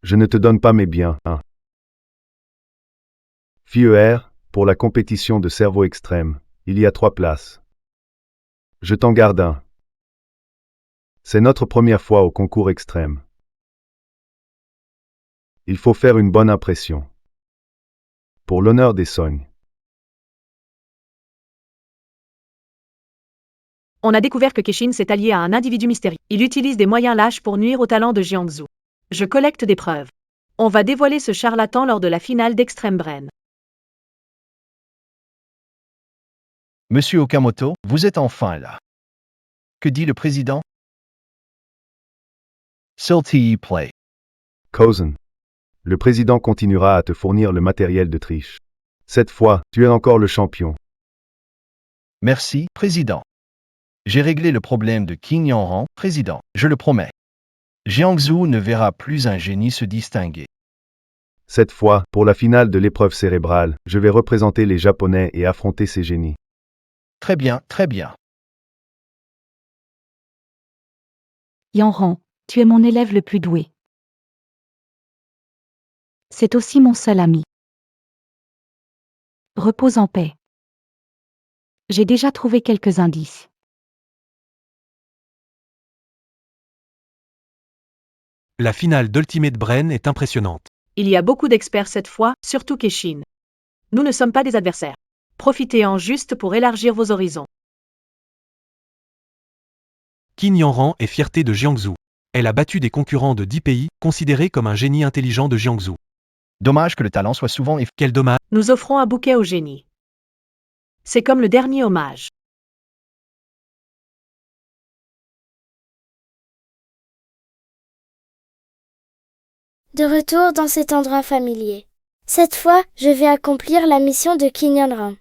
Je ne te donne pas mes biens, hein. FIER, pour la compétition de cerveau extrême, il y a 3 places. Je t'en garde un. C'est notre première fois au concours extrême. Il faut faire une bonne impression. Pour l'honneur des Song. On a découvert que Keshin s'est allié à un individu mystérieux. Il utilise des moyens lâches pour nuire au talent de Jiangsu. Je collecte des preuves. On va dévoiler ce charlatan lors de la finale d'Extreme Brain. Monsieur Okamoto, vous êtes enfin là. Que dit le président? Silty play. Kozen. Le président continuera à te fournir le matériel de triche. Cette fois, tu es encore le champion. Merci, président. J'ai réglé le problème de Qin Yanran, président, je le promets. Jiangsu ne verra plus un génie se distinguer. Cette fois, pour la finale de l'épreuve cérébrale, je vais représenter les Japonais et affronter ces génies. Très bien, très bien. Yanran, tu es mon élève le plus doué. C'est aussi mon seul ami. Repose en paix. J'ai déjà trouvé quelques indices. La finale d'Ultimate Brain est impressionnante. Il y a beaucoup d'experts cette fois, surtout Keshin. Nous ne sommes pas des adversaires. Profitez-en juste pour élargir vos horizons. Qin Yanran est fierté de Jiangsu. Elle a battu des concurrents de 10 pays, considérés comme un génie intelligent de Jiangsu. Dommage que le talent soit souvent Quel dommage. Nous offrons un bouquet au génie. C'est comme le dernier hommage. De retour dans cet endroit familier. Cette fois, je vais accomplir la mission de Qin Yanran.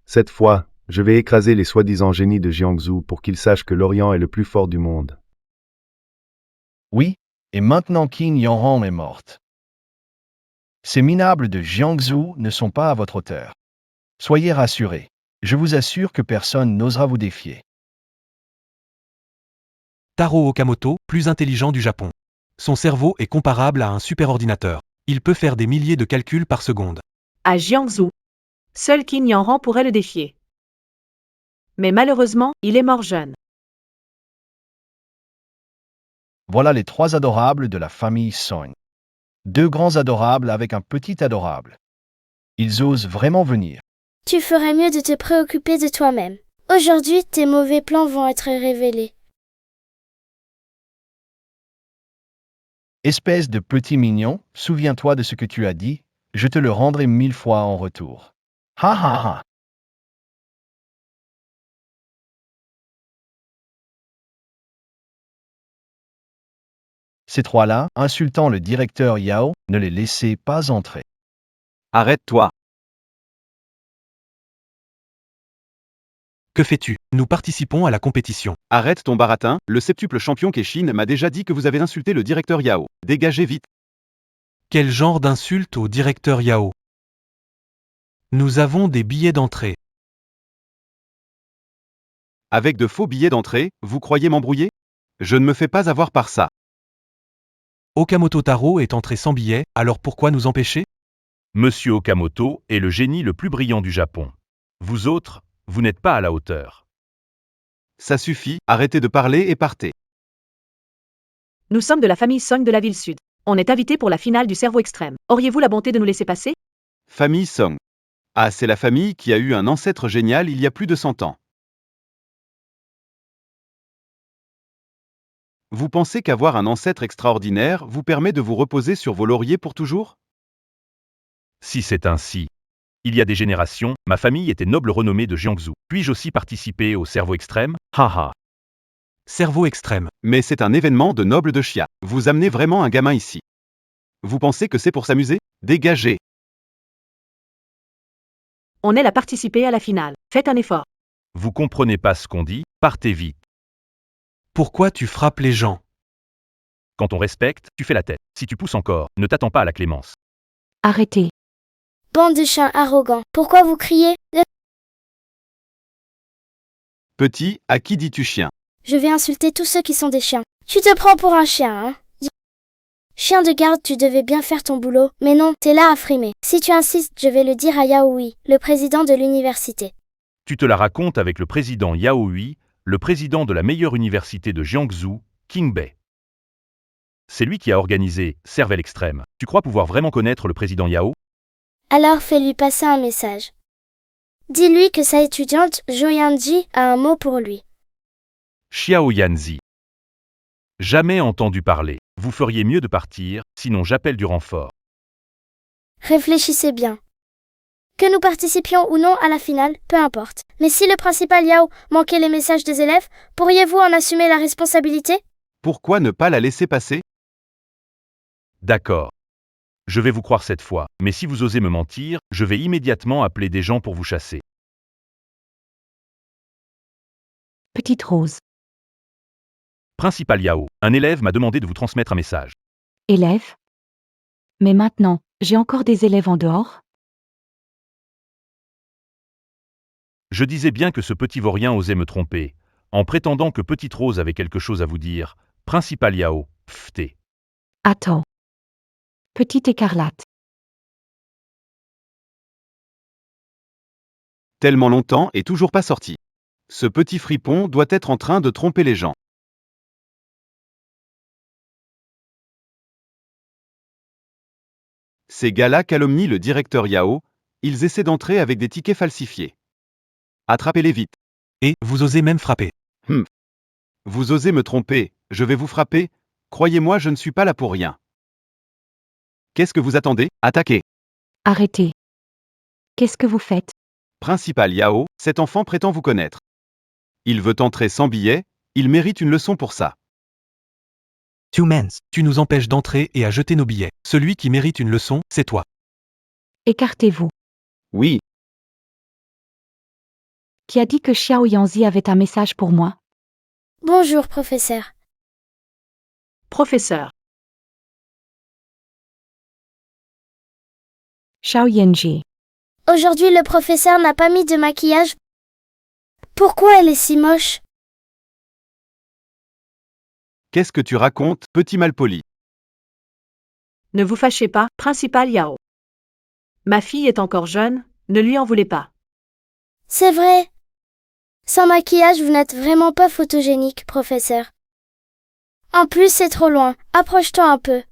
Cette fois, je vais écraser les soi-disant génies de Jiangsu pour qu'ils sachent que l'Orient est le plus fort du monde. Oui, et maintenant Qin Yanran est morte. Ces minables de Jiangsu ne sont pas à votre hauteur. Soyez rassurés. Je vous assure que personne n'osera vous défier. Taro Okamoto, plus intelligent du Japon. Son cerveau est comparable à un superordinateur. Il peut faire des milliers de calculs par seconde. À Jiangsu. Seul Qin Yanran pourrait le défier. Mais malheureusement, il est mort jeune. Voilà les 3 adorables de la famille Song. 2 grands adorables avec un petit adorable. Ils osent vraiment venir. Tu ferais mieux de te préoccuper de toi-même. Aujourd'hui, tes mauvais plans vont être révélés. Espèce de petit mignon, souviens-toi de ce que tu as dit, je te le rendrai 1000 fois en retour. Ha ha ha. Ces 3-là, insultant le directeur Yao, ne les laissez pas entrer. Arrête-toi. Que fais-tu? Nous participons à la compétition. Arrête ton baratin, le septuple champion Keshin m'a déjà dit que vous avez insulté le directeur Yao. Dégagez vite. Quel genre d'insulte au directeur Yao? Nous avons des billets d'entrée. Avec de faux billets d'entrée, vous croyez m'embrouiller? Je ne me fais pas avoir par ça. Okamoto Taro est entré sans billet, alors pourquoi nous empêcher? Monsieur Okamoto est le génie le plus brillant du Japon. Vous autres, vous n'êtes pas à la hauteur. Ça suffit, arrêtez de parler et partez. Nous sommes de la famille Song de la ville sud. On est invités pour la finale du cerveau extrême. Auriez-vous la bonté de nous laisser passer? Famille Song. Ah, c'est la famille qui a eu un ancêtre génial il y a plus de 100 ans. Vous pensez qu'avoir un ancêtre extraordinaire vous permet de vous reposer sur vos lauriers pour toujours? Si c'est ainsi. Il y a des générations, ma famille était noble renommée de Jiangsu. Puis-je aussi participer au cerveau extrême? Haha. Cerveau extrême. Mais c'est un événement de noble de Chia. Vous amenez vraiment un gamin ici. Vous pensez que c'est pour s'amuser? Dégagez. On est à participer à la finale. Faites un effort. Vous comprenez pas ce qu'on dit? Partez vite. Pourquoi tu frappes les gens? Quand on respecte, tu fais la tête. Si tu pousses encore, ne t'attends pas à la clémence. Arrêtez. Bande de chiens arrogants. Pourquoi vous criez? Petit, à qui dis-tu chien? Je vais insulter tous ceux qui sont des chiens. Tu te prends pour un chien, hein? Chien de garde, tu devais bien faire ton boulot, mais non, t'es là à frimer. Si tu insistes, je vais le dire à Yaoi, le président de l'université. Tu te la racontes avec le président Yao Hui, le président de la meilleure université de Jiangsu, Qingbei. C'est lui qui a organisé Cervelle Extrême. Tu crois pouvoir vraiment connaître le président Yao? Alors fais-lui passer un message. Dis-lui que sa étudiante, Joyanji, a un mot pour lui. Xiao Yanzi. Jamais entendu parler. Vous feriez mieux de partir, sinon j'appelle du renfort. Réfléchissez bien. Que nous participions ou non à la finale, peu importe. Mais si le principal Yao manquait les messages des élèves, pourriez-vous en assumer la responsabilité? Pourquoi ne pas la laisser passer? D'accord. Je vais vous croire cette fois, mais si vous osez me mentir, je vais immédiatement appeler des gens pour vous chasser. Petite Rose. Principal Yao, un élève m'a demandé de vous transmettre un message. Élève? Mais maintenant, j'ai encore des élèves en dehors? Je disais bien que ce petit vaurien osait me tromper, en prétendant que Petite Rose avait quelque chose à vous dire. Principal Yao, pfté. Attends. Petite écarlate. Tellement longtemps et toujours pas sorti. Ce petit fripon doit être en train de tromper les gens. Ces gars-là calomnient le directeur Yao, ils essaient d'entrer avec des tickets falsifiés. Attrapez-les vite. Et vous osez même frapper. Vous osez me tromper, je vais vous frapper, croyez-moi, je ne suis pas là pour rien. Qu'est-ce que vous attendez? Attaquez. Arrêtez. Qu'est-ce que vous faites? Principal Yao, cet enfant prétend vous connaître. Il veut entrer sans billet, il mérite une leçon pour ça. Two mens. Tu nous empêches d'entrer et à jeter nos billets. Celui qui mérite une leçon, c'est toi. Écartez-vous. Oui, Qui a dit que Xiao Yanzi avait un message pour moi? Bonjour, professeur. Professeur. Xiao Yanji. Aujourd'hui, le professeur n'a pas mis de maquillage. Pourquoi elle est si moche? qu'est-ce que tu racontes, petit malpoli? Ne vous fâchez pas, Principal Yao. Ma fille est encore jeune, ne lui en voulez pas. C'est vrai. Sans maquillage, vous n'êtes vraiment pas photogénique, professeur. En plus, c'est trop loin. Approche-toi un peu.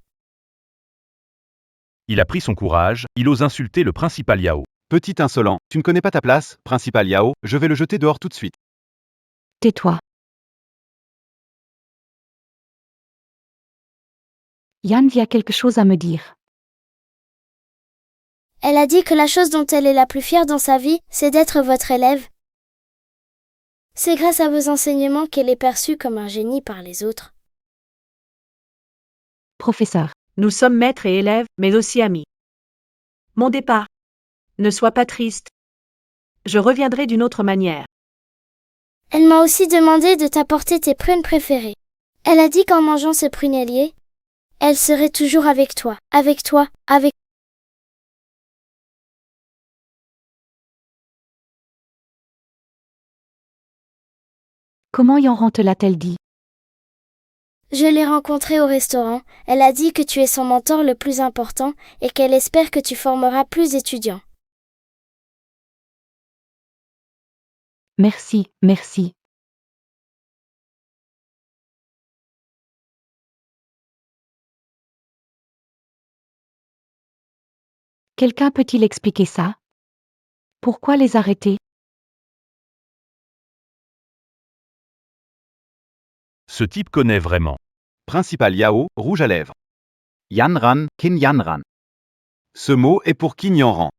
Il a pris son courage, il ose insulter le principal Yao. Petit insolent, tu ne connais pas ta place, principal Yao, je vais le jeter dehors tout de suite. Tais-toi. Yanzi a quelque chose à me dire. Elle a dit que la chose dont elle est la plus fière dans sa vie, c'est d'être votre élève. C'est grâce à vos enseignements qu'elle est perçue comme un génie par les autres. Professeur. Nous sommes maîtres et élèves, mais aussi amis. Mon départ. Ne sois pas triste. Je reviendrai d'une autre manière. Elle m'a aussi demandé de t'apporter tes prunes préférées. Elle a dit qu'en mangeant ce prunellier, elle serait toujours avec toi, avec toi, avec... Comment Yanran te l'a-t-elle dit? Je l'ai rencontrée au restaurant, elle a dit que tu es son mentor le plus important et qu'elle espère que tu formeras plus d'étudiants. Merci, merci. Quelqu'un peut-il expliquer ça? Pourquoi les arrêter? Ce type connaît vraiment. Principal Yao, rouge à lèvres. Yanran, Kin Yanran. Ce mot est pour Qin Yanran.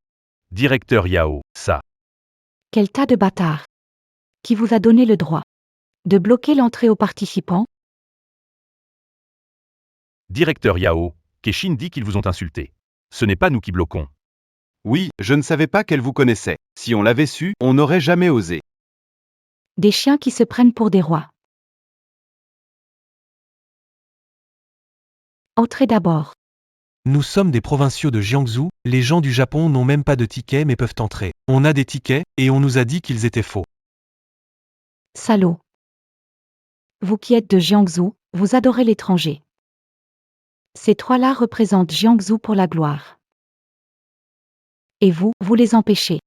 Directeur Yao, ça. Quel tas de bâtards! Qui vous a donné le droit de bloquer l'entrée aux participants? Directeur Yao, Keshin dit qu'ils vous ont insulté. Ce n'est pas nous qui bloquons. Oui, je ne savais pas qu'elle vous connaissait. Si on l'avait su, on n'aurait jamais osé. Des chiens qui se prennent pour des rois. Entrez d'abord. Nous sommes des provinciaux de Jiangsu, les gens du Japon n'ont même pas de tickets mais peuvent entrer. On a des tickets, et on nous a dit qu'ils étaient faux. Salaud. Vous qui êtes de Jiangsu, vous adorez l'étranger. Ces trois-là représentent Jiangsu pour la gloire. Et vous, vous les empêchez.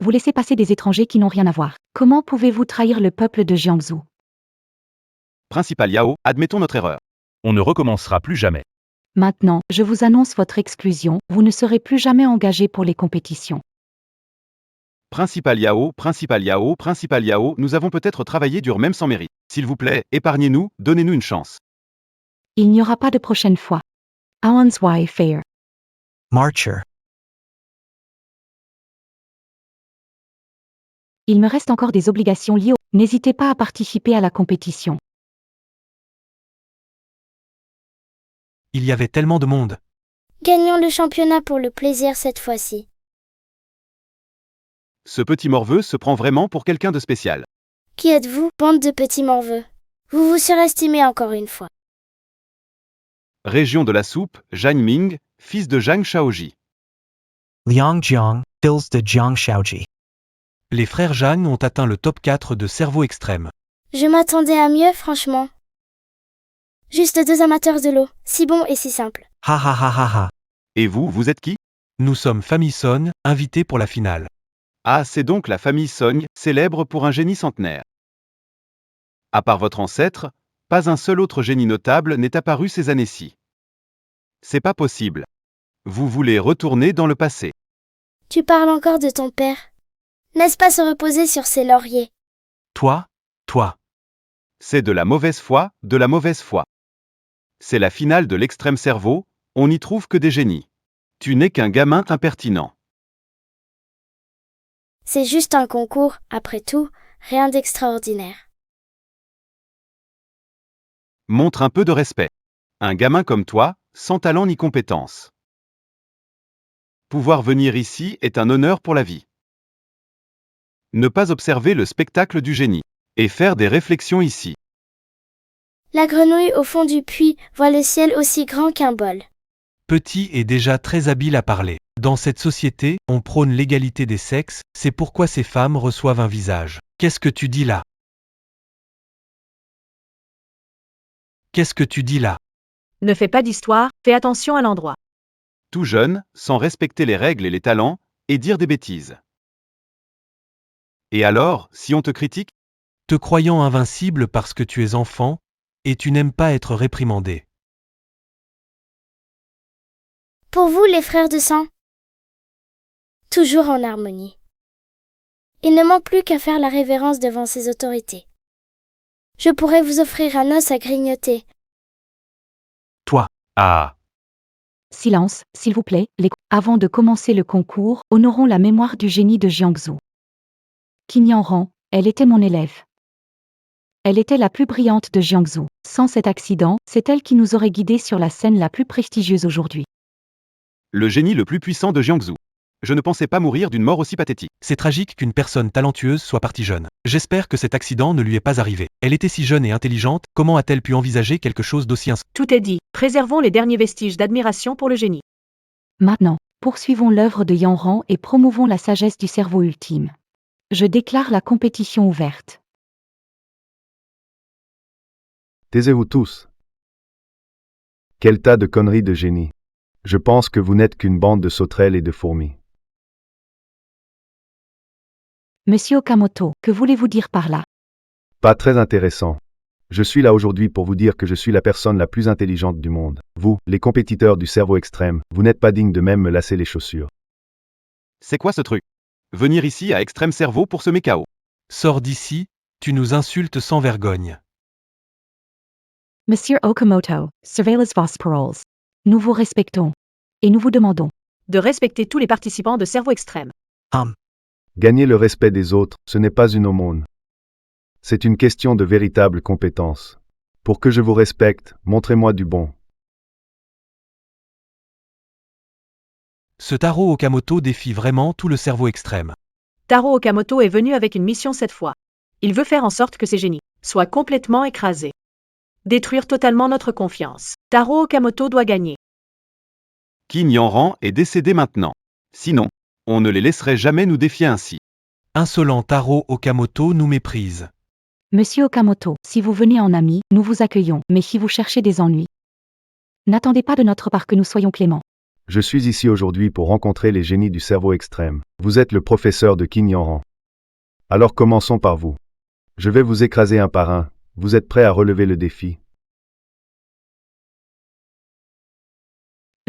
Vous laissez passer des étrangers qui n'ont rien à voir. Comment pouvez-vous trahir le peuple de Jiangsu? Principal Yao, admettons notre erreur. On ne recommencera plus jamais. Maintenant, je vous annonce votre exclusion, vous ne serez plus jamais engagé pour les compétitions. Principal Yao, Principal Yao, Principal Yao, nous avons peut-être travaillé dur même sans mérite. S'il vous plaît, épargnez-nous, donnez-nous une chance. Il n'y aura pas de prochaine fois. Awans Fair. Marcher. Il me reste encore des obligations liées au... N'hésitez pas à participer à la compétition. Il y avait tellement de monde. Gagnons le championnat pour le plaisir cette fois-ci. Ce petit morveux se prend vraiment pour quelqu'un de spécial. Qui êtes-vous, bande de petits morveux? Vous vous surestimez encore une fois. Région de la soupe, Zhang Ming, fils de Zhang Shaoji. Liang Jiang, fils de Jiang Shaoji. Les frères Zhang ont atteint le top 4 de cerveau extrême. Je m'attendais à mieux, franchement. Juste deux amateurs de l'eau, si bon et si simple. Ha ha ha ha ha. Et vous, vous êtes qui? Nous sommes famille Son, invités pour la finale. Ah, c'est donc la famille Song, célèbre pour un génie centenaire. À part votre ancêtre, pas un seul autre génie notable n'est apparu ces années-ci. C'est pas possible. Vous voulez retourner dans le passé. Tu parles encore de ton père. N'est-ce pas se reposer sur ses lauriers? Toi? C'est de la mauvaise foi, de la mauvaise foi. C'est la finale de l'extrême cerveau, on n'y trouve que des génies. Tu n'es qu'un gamin impertinent. C'est juste un concours, après tout, rien d'extraordinaire. Montre un peu de respect. Un gamin comme toi, sans talent ni compétence. Pouvoir venir ici est un honneur pour la vie. Ne pas observer le spectacle du génie. Et faire des réflexions ici. La grenouille au fond du puits voit le ciel aussi grand qu'un bol. Petit est déjà très habile à parler. Dans cette société, on prône l'égalité des sexes, c'est pourquoi ces femmes reçoivent un visage. Qu'est-ce que tu dis là? Qu'est-ce que tu dis là? Ne fais pas d'histoire, fais attention à l'endroit. Tout jeune, sans respecter les règles et les talents, et dire des bêtises. Et alors, si on te critique? Te croyant invincible parce que tu es enfant, et tu n'aimes pas être réprimandé. Pour vous, les frères de sang? Toujours en harmonie. Il ne manque plus qu'à faire la révérence devant ses autorités. Je pourrais vous offrir un os à grignoter. Toi. Ah. Silence, s'il vous plaît, avant de commencer le concours, honorons la mémoire du génie de Jiangsu. Qin Yanran, elle était mon élève. Elle était la plus brillante de Jiangsu. Sans cet accident, c'est elle qui nous aurait guidés sur la scène la plus prestigieuse aujourd'hui. Le génie le plus puissant de Jiangsu. Je ne pensais pas mourir d'une mort aussi pathétique. C'est tragique qu'une personne talentueuse soit partie jeune. J'espère que cet accident ne lui est pas arrivé. Elle était si jeune et intelligente, comment a-t-elle pu envisager quelque chose d'aussi Tout est dit. Préservons les derniers vestiges d'admiration pour le génie. Maintenant, poursuivons l'œuvre de Yanran et promouvons la sagesse du cerveau ultime. Je déclare la compétition ouverte. Taisez-vous tous. Quel tas de conneries de génie. Je pense que vous n'êtes qu'une bande de sauterelles et de fourmis. Monsieur Okamoto, que voulez-vous dire par là? Pas très intéressant. Je suis là aujourd'hui pour vous dire que je suis la personne la plus intelligente du monde. Vous, les compétiteurs du cerveau extrême, vous n'êtes pas dignes de même me lasser les chaussures. C'est quoi ce truc? Venir ici à Extrême Cerveau pour semer KO. Sors d'ici, tu nous insultes sans vergogne. Monsieur Okamoto, surveillez vos paroles. Nous vous respectons. Et nous vous demandons. De respecter tous les participants de Cerveau Extrême. Gagner le respect des autres, ce n'est pas une aumône. C'est une question de véritable compétence. Pour que je vous respecte, montrez-moi du bon. Ce Taro Okamoto défie vraiment tout le cerveau extrême. Taro Okamoto est venu avec une mission cette fois. Il veut faire en sorte que ces génies soient complètement écrasés. Détruire totalement notre confiance. Taro Okamoto doit gagner. Qin Yanran est décédé maintenant. Sinon, on ne les laisserait jamais nous défier ainsi. Insolent Taro Okamoto nous méprise. Monsieur Okamoto, si vous venez en ami, nous vous accueillons, mais si vous cherchez des ennuis, n'attendez pas de notre part que nous soyons cléments. Je suis ici aujourd'hui pour rencontrer les génies du cerveau extrême. Vous êtes le professeur de Qin Yanran. Alors commençons par vous. Je vais vous écraser un par un. Vous êtes prêt à relever le défi?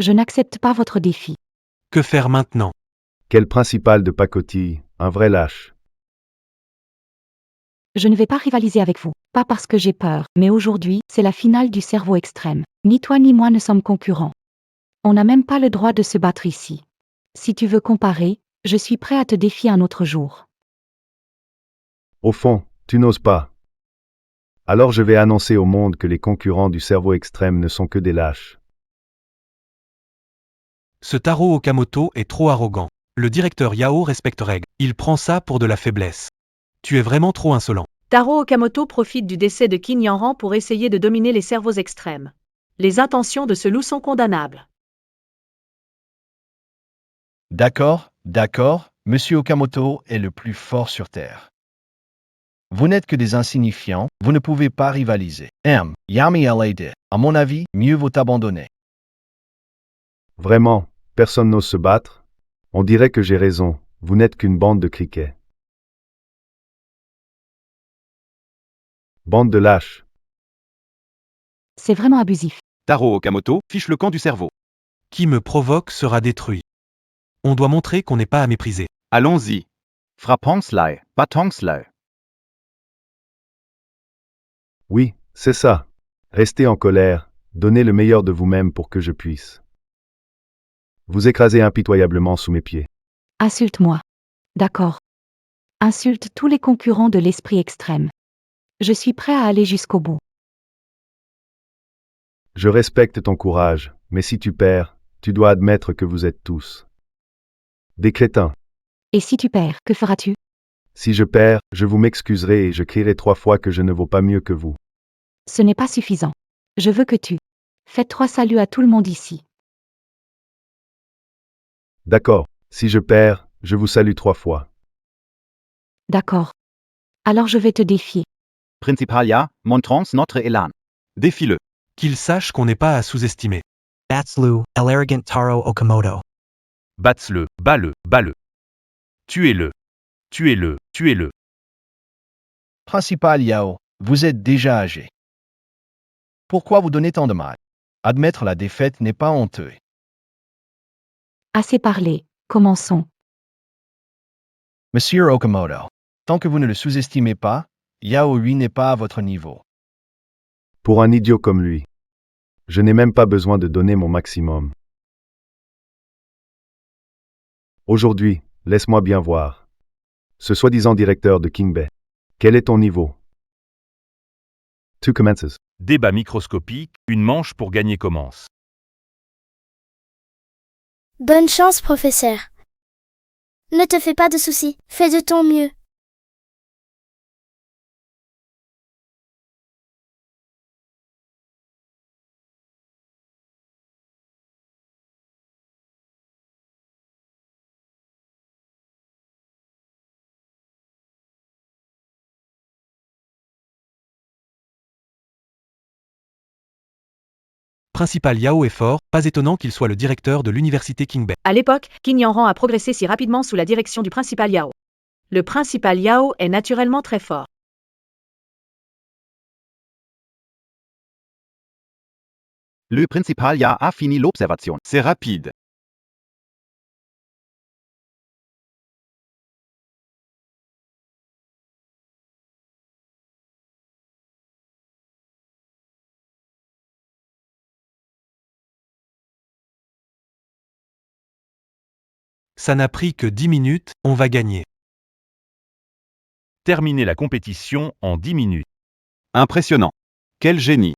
Je n'accepte pas votre défi. Que faire maintenant? Quel principal de pacotille, un vrai lâche. Je ne vais pas rivaliser avec vous, pas parce que j'ai peur, mais aujourd'hui, c'est la finale du cerveau extrême. Ni toi ni moi ne sommes concurrents. On n'a même pas le droit de se battre ici. Si tu veux comparer, je suis prêt à te défier un autre jour. Au fond, tu n'oses pas. Alors je vais annoncer au monde que les concurrents du cerveau extrême ne sont que des lâches. Ce Taro Okamoto est trop arrogant. Le directeur Yao respecte règles. Il prend ça pour de la faiblesse. Tu es vraiment trop insolent. Taro Okamoto profite du décès de Qin Yanran pour essayer de dominer les cerveaux extrêmes. Les intentions de ce loup sont condamnables. D'accord, Monsieur Okamoto est le plus fort sur Terre. Vous n'êtes que des insignifiants, vous ne pouvez pas rivaliser. Yami LAD. À mon avis, mieux vaut abandonner. Vraiment, personne n'ose se battre? On dirait que j'ai raison, vous n'êtes qu'une bande de criquets. Bande de lâches. C'est vraiment abusif. Taro Okamoto fiche le camp du cerveau. Qui me provoque sera détruit. On doit montrer qu'on n'est pas à mépriser. Allons-y. Frappons-les, battons-les. Oui, c'est ça. Restez en colère, donnez le meilleur de vous-même pour que je puisse vous écraser impitoyablement sous mes pieds. Insulte-moi. D'accord. Insulte tous les concurrents de l'esprit extrême. Je suis prêt à aller jusqu'au bout. Je respecte ton courage, mais si tu perds, tu dois admettre que vous êtes tous des crétins. Et si tu perds, que feras-tu? Si je perds, je vous m'excuserai et je crierai 3 fois que je ne vaux pas mieux que vous. Ce n'est pas suffisant. Je veux que tu faites 3 saluts à tout le monde ici. D'accord, si je perds, je vous salue 3 fois. D'accord. Alors je vais te défier. Principalia, montrons notre élan. Défie-le. Qu'il sache qu'on n'est pas à sous-estimer. Batslu, El Arrogant Taro Okamoto. Batte-le, bats-le, bats-le. Tuez-le. Tuez-le, tuez-le. Principal Yao, vous êtes déjà âgé. Pourquoi vous donner tant de mal? Admettre la défaite n'est pas honteux. Assez parlé. Commençons. Monsieur Okamoto, tant que vous ne le sous-estimez pas, Yao lui n'est pas à votre niveau. Pour un idiot comme lui. Je n'ai même pas besoin de donner mon maximum. Aujourd'hui, laisse-moi bien voir. Ce soi-disant directeur de King Bay. Quel est ton niveau? Two commences. Débat microscopique, une manche pour gagner commence. Bonne chance, professeur. Ne te fais pas de soucis, fais de ton mieux. Principal Yao est fort, pas étonnant qu'il soit le directeur de l'université King Bay. À l'époque, Qin Yanran a progressé si rapidement sous la direction du principal Yao. Le principal Yao est naturellement très fort. Le principal ja a fini l'observation. C'est rapide. Ça n'a pris que 10 minutes, on va gagner. Terminez la compétition en 10 minutes. Impressionnant. Quel génie.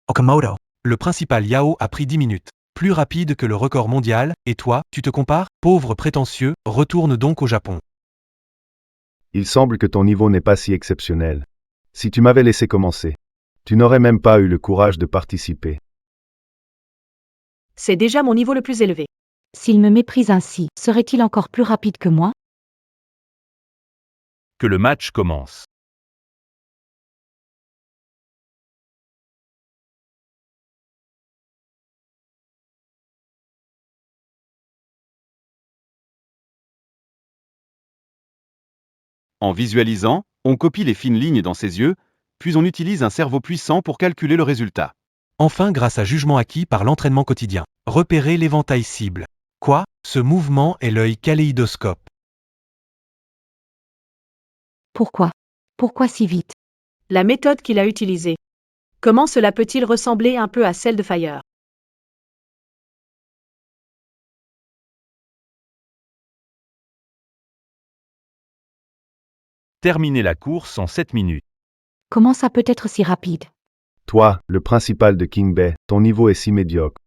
Okamoto. Le principal Yao a pris 10 minutes. Plus rapide que le record mondial, et toi, tu te compares? Pauvre prétentieux, retourne donc au Japon. Il semble que ton niveau n'est pas si exceptionnel. Si tu m'avais laissé commencer, tu n'aurais même pas eu le courage de participer. C'est déjà mon niveau le plus élevé. S'il me méprise ainsi, serait-il encore plus rapide que moi? Que le match commence. En visualisant, on copie les fines lignes dans ses yeux, puis on utilise un cerveau puissant pour calculer le résultat. Enfin, grâce à jugement acquis par l'entraînement quotidien. Repérer l'éventail cible. Quoi? Ce mouvement est l'œil kaléidoscope. Pourquoi? Pourquoi si vite? La méthode qu'il a utilisée. Comment cela peut-il ressembler un peu à celle de Fire? Terminez la course en 7 minutes. Comment ça peut être si rapide? Toi, le principal de King Bay, ton niveau est si médiocre.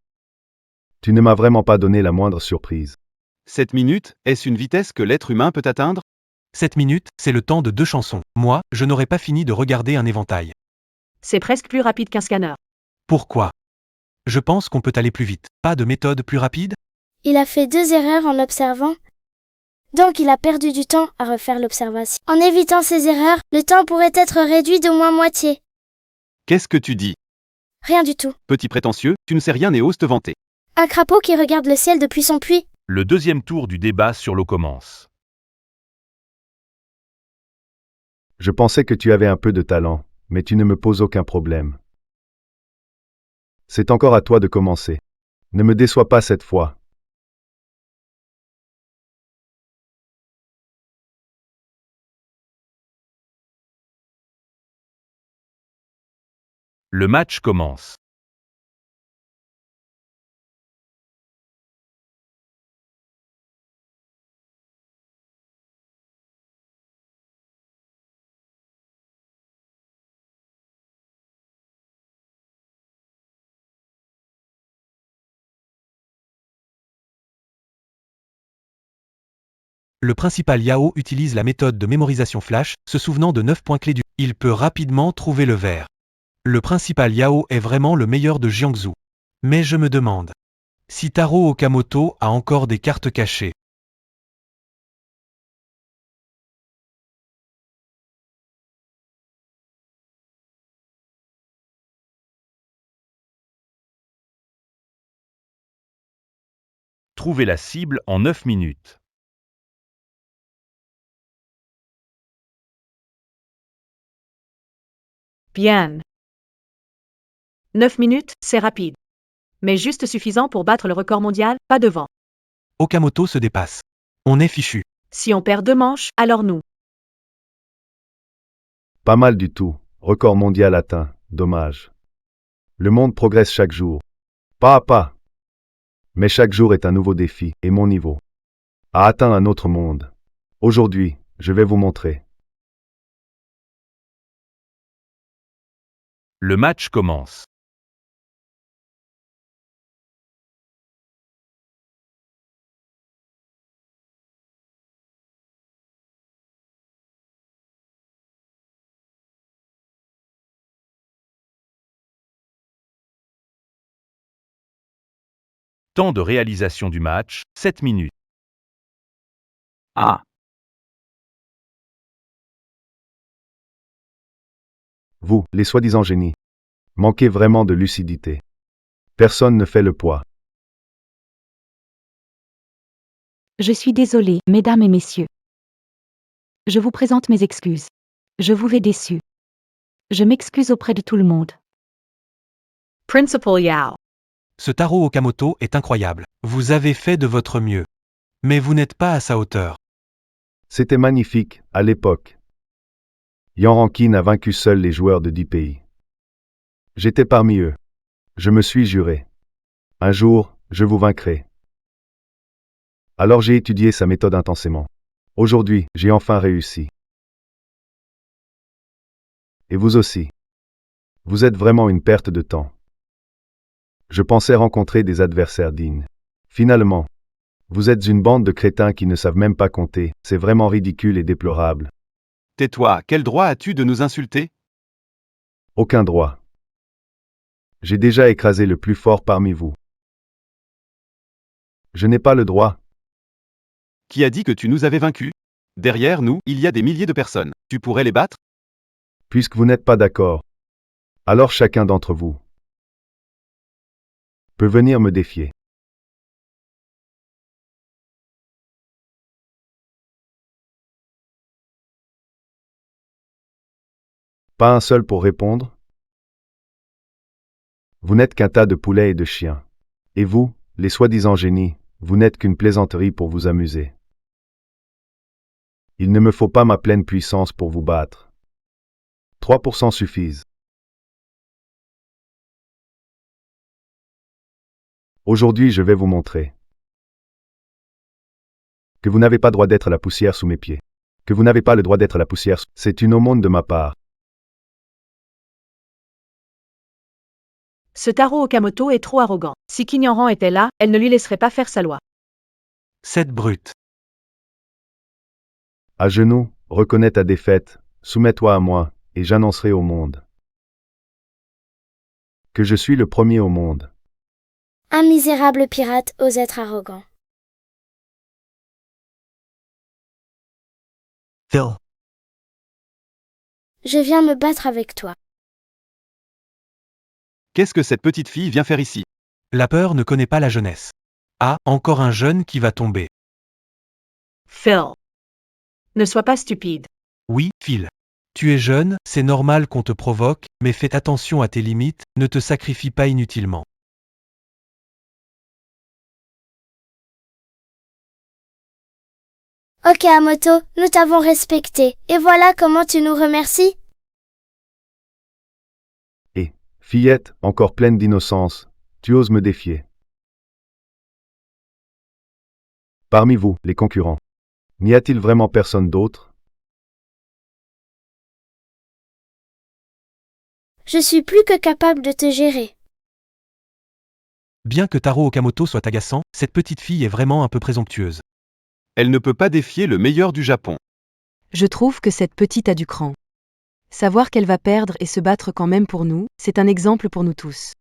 Tu ne m'as vraiment pas donné la moindre surprise. 7 minutes, est-ce une vitesse que l'être humain peut atteindre? 7 minutes, c'est le temps de 2 chansons. Moi, je n'aurais pas fini de regarder un éventail. C'est presque plus rapide qu'un scanner. Pourquoi? Je pense qu'on peut aller plus vite. Pas de méthode plus rapide? Il a fait 2 erreurs en observant. Donc il a perdu du temps à refaire l'observation. En évitant ces erreurs, le temps pourrait être réduit d'au moins moitié. Qu'est-ce que tu dis? Rien du tout. Petit prétentieux, tu ne sais rien et oses te vanter. Un crapaud qui regarde le ciel depuis son puits. Le deuxième tour du débat sur l'eau commence. Je pensais que tu avais un peu de talent, mais tu ne me poses aucun problème. C'est encore à toi de commencer. Ne me déçois pas cette fois. Le match commence. Le principal Yao utilise la méthode de mémorisation flash, se souvenant de 9 points clés du. Il peut rapidement trouver le vert. Le principal Yao est vraiment le meilleur de Jiangsu. Mais je me demande si Taro Okamoto a encore des cartes cachées. Trouvez la cible en 9 minutes. Bien. 9 minutes, c'est rapide. Mais juste suffisant pour battre le record mondial, pas devant. Okamoto se dépasse. On est fichu. Si on perd 2 manches, alors nous. Pas mal du tout. Record mondial atteint. Dommage. Le monde progresse chaque jour. Pas à pas. Mais chaque jour est un nouveau défi, et mon niveau a atteint un autre monde. Aujourd'hui, je vais vous montrer. Le match commence. Temps de réalisation du match, 7 minutes. Ah, Vous, les soi-disant génies, manquez vraiment de lucidité. Personne ne fait le poids. Je suis désolée, mesdames et messieurs. Je vous présente mes excuses. Je vous ai déçu. Je m'excuse auprès de tout le monde. Principal Yao. Ce Taro Okamoto est incroyable. Vous avez fait de votre mieux. Mais vous n'êtes pas à sa hauteur. C'était magnifique, à l'époque. Yan Rankin a vaincu seul les joueurs de 10 pays. J'étais parmi eux. Je me suis juré. Un jour, je vous vaincrai. Alors j'ai étudié sa méthode intensément. Aujourd'hui, j'ai enfin réussi. Et vous aussi. Vous êtes vraiment une perte de temps. Je pensais rencontrer des adversaires dignes. Finalement, vous êtes une bande de crétins qui ne savent même pas compter, c'est vraiment ridicule et déplorable. Tais-toi, quel droit as-tu de nous insulter? Aucun droit. J'ai déjà écrasé le plus fort parmi vous. Je n'ai pas le droit. Qui a dit que tu nous avais vaincus? Derrière nous, il y a des milliers de personnes. Tu pourrais les battre? Puisque vous n'êtes pas d'accord, alors chacun d'entre vous peut venir me défier. Pas un seul pour répondre? Vous n'êtes qu'un tas de poulets et de chiens. Et vous, les soi-disant génies, vous n'êtes qu'une plaisanterie pour vous amuser. Il ne me faut pas ma pleine puissance pour vous battre. 3% suffisent. Aujourd'hui, je vais vous montrer que vous n'avez pas droit d'être la poussière sous mes pieds. Que vous n'avez pas le droit d'être la poussière. C'est une aumône de ma part. Ce Taro Okamoto est trop arrogant. Si Qin Yanran était là, elle ne lui laisserait pas faire sa loi. Cette brute. À genoux, reconnais ta défaite, soumets-toi à moi, et j'annoncerai au monde que je suis le premier au monde. Un misérable pirate ose être arrogant. Phil. Je viens me battre avec toi. Qu'est-ce que cette petite fille vient faire ici? La peur ne connaît pas la jeunesse. Ah, encore un jeune qui va tomber. Phil. Ne sois pas stupide. Oui, Phil. Tu es jeune, c'est normal qu'on te provoque, mais fais attention à tes limites, ne te sacrifie pas inutilement. Okamoto, nous t'avons respecté, et voilà comment tu nous remercies? Et, fillette, encore pleine d'innocence, tu oses me défier. Parmi vous, les concurrents, n'y a-t-il vraiment personne d'autre? Je suis plus que capable de te gérer. Bien que Taro Okamoto soit agaçant, cette petite fille est vraiment un peu présomptueuse. Elle ne peut pas défier le meilleur du Japon. Je trouve que cette petite a du cran. Savoir qu'elle va perdre et se battre quand même pour nous, c'est un exemple pour nous tous.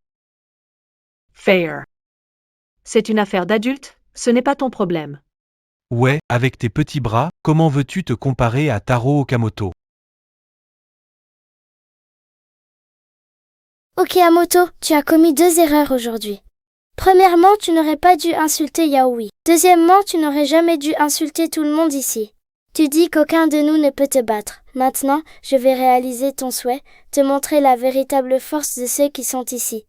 Fair. C'est une affaire d'adulte, ce n'est pas ton problème. Ouais, avec tes petits bras, comment veux-tu te comparer à Taro Okamoto? Okamoto, tu as commis 2 erreurs aujourd'hui. Premièrement, tu n'aurais pas dû insulter Yaoi. Deuxièmement, tu n'aurais jamais dû insulter tout le monde ici. Tu dis qu'aucun de nous ne peut te battre. Maintenant, je vais réaliser ton souhait, te montrer la véritable force de ceux qui sont ici.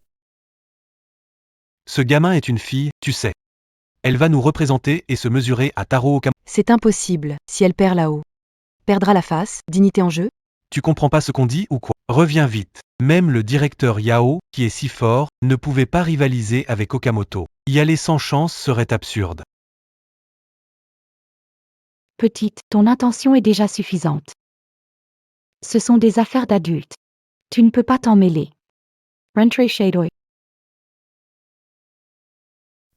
Ce gamin est une fille, tu sais. Elle va nous représenter et se mesurer à Taro Okamoto. C'est impossible, si elle perd là-haut. Perdra la face, dignité en jeu? Tu comprends pas ce qu'on dit ou quoi? Reviens vite. Même le directeur Yao, qui est si fort, ne pouvait pas rivaliser avec Okamoto. Y aller sans chance serait absurde. Petite, ton intention est déjà suffisante. Ce sont des affaires d'adultes. Tu ne peux pas t'en mêler. Rentrez chez toi.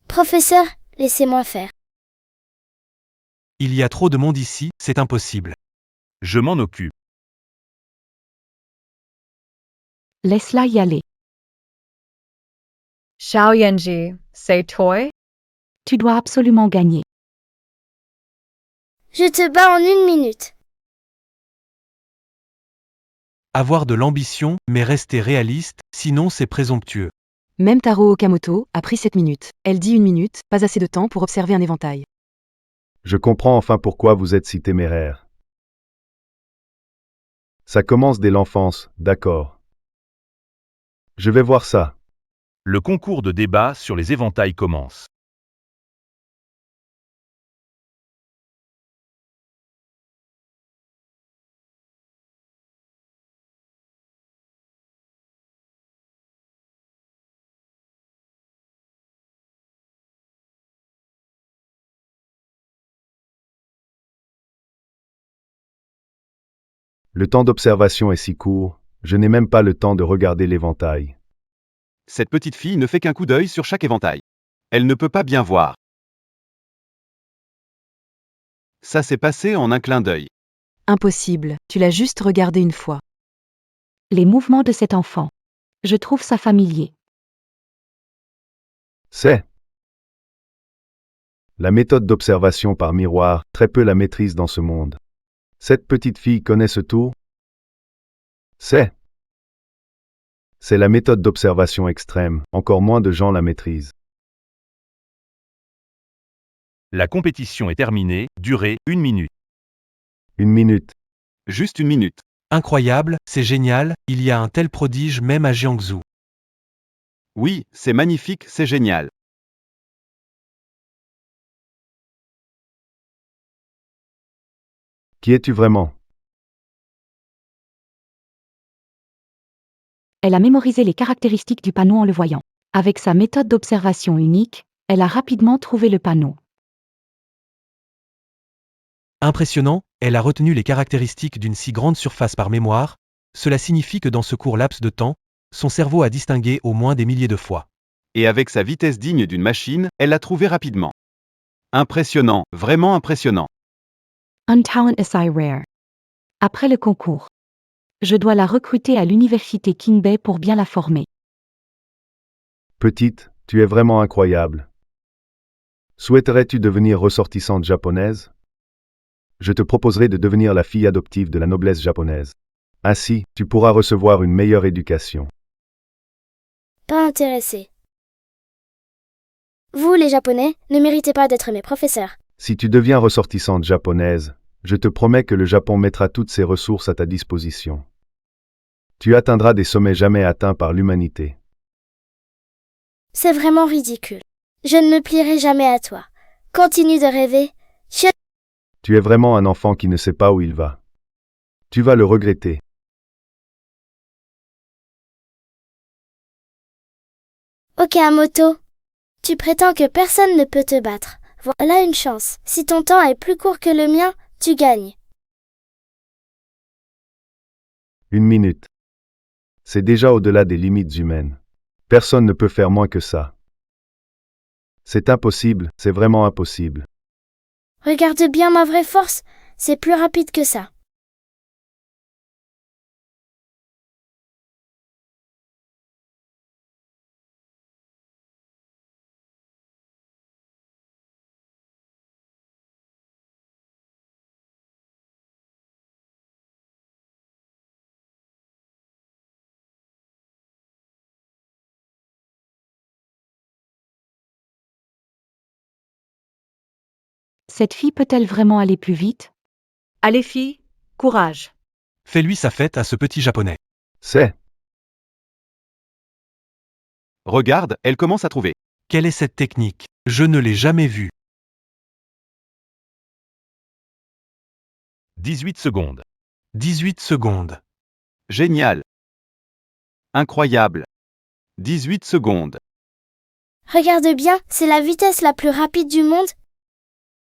Professeur, laissez-moi faire. Il y a trop de monde ici, c'est impossible. Je m'en occupe. Laisse-la y aller. Xiao Yanji, c'est toi? Tu dois absolument gagner. Je te bats en 1 minute. Avoir de l'ambition, mais rester réaliste, sinon c'est présomptueux. Même Taro Okamoto a pris 7 minutes. Elle dit 1 minute, pas assez de temps pour observer un éventail. Je comprends enfin pourquoi vous êtes si téméraire. Ça commence dès l'enfance, d'accord. Je vais voir ça. Le concours de débat sur les éventails commence. Le temps d'observation est si court, je n'ai même pas le temps de regarder l'éventail. Cette petite fille ne fait qu'un coup d'œil sur chaque éventail. Elle ne peut pas bien voir. Ça s'est passé en un clin d'œil. Impossible, tu l'as juste regardé une fois. Les mouvements de cet enfant. Je trouve ça familier. C'est la méthode d'observation par miroir, très peu la maîtrise dans ce monde. Cette petite fille connaît ce tour? C'est la méthode d'observation extrême, encore moins de gens la maîtrisent. La compétition est terminée, durée 1 minute. 1 minute. Juste 1 minute. Incroyable, c'est génial, il y a un tel prodige même à Jiangsu. Oui, c'est magnifique, c'est génial. Qui es-tu vraiment? Elle a mémorisé les caractéristiques du panneau en le voyant. Avec sa méthode d'observation unique, elle a rapidement trouvé le panneau. Impressionnant, elle a retenu les caractéristiques d'une si grande surface par mémoire, cela signifie que dans ce court laps de temps, son cerveau a distingué au moins des milliers de fois. Et avec sa vitesse digne d'une machine, elle l'a trouvé rapidement. Impressionnant, vraiment impressionnant. Un talent assez rare. Après le concours, je dois la recruter à l'université Kinbei pour bien la former. Petite, tu es vraiment incroyable. Souhaiterais-tu devenir ressortissante japonaise? Je te proposerai de devenir la fille adoptive de la noblesse japonaise. Ainsi, tu pourras recevoir une meilleure éducation. Pas intéressé. Vous, les Japonais, ne méritez pas d'être mes professeurs. Si tu deviens ressortissante japonaise, je te promets que le Japon mettra toutes ses ressources à ta disposition. Tu atteindras des sommets jamais atteints par l'humanité. C'est vraiment ridicule. Je ne me plierai jamais à toi. Continue de rêver. Tu es vraiment un enfant qui ne sait pas où il va. Tu vas le regretter. Okamoto. Tu prétends que personne ne peut te battre. Voilà une chance. Si ton temps est plus court que le mien, tu gagnes. 1 minute. C'est déjà au-delà des limites humaines. Personne ne peut faire moins que ça. C'est impossible, c'est vraiment impossible. Regarde bien ma vraie force, c'est plus rapide que ça. Cette fille peut-elle vraiment aller plus vite? Allez filles, courage. Fais-lui sa fête à ce petit japonais. C'est Regarde, elle commence à trouver. Quelle est cette technique? Je ne l'ai jamais vue. 18 secondes. 18 secondes. Génial. Incroyable. 18 secondes. Regarde bien, c'est la vitesse la plus rapide du monde.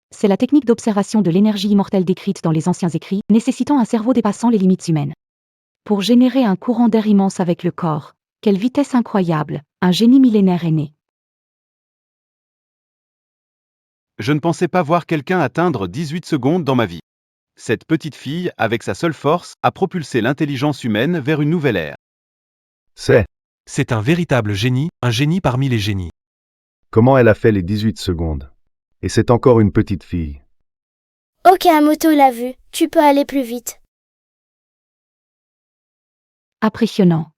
C'est la technique d'observation de l'énergie immortelle décrite dans les anciens écrits, nécessitant un cerveau dépassant les limites humaines. Pour générer un courant d'air immense avec le corps, quelle vitesse incroyable, un génie millénaire est né. Je ne pensais pas voir quelqu'un atteindre 18 secondes dans ma vie. Cette petite fille, avec sa seule force, a propulsé l'intelligence humaine vers une nouvelle ère. C'est un véritable génie, un génie parmi les génies. comment elle a fait les 18 secondes. Et c'est encore une petite fille. Okamoto l'a vu, tu peux aller plus vite. Impressionnant.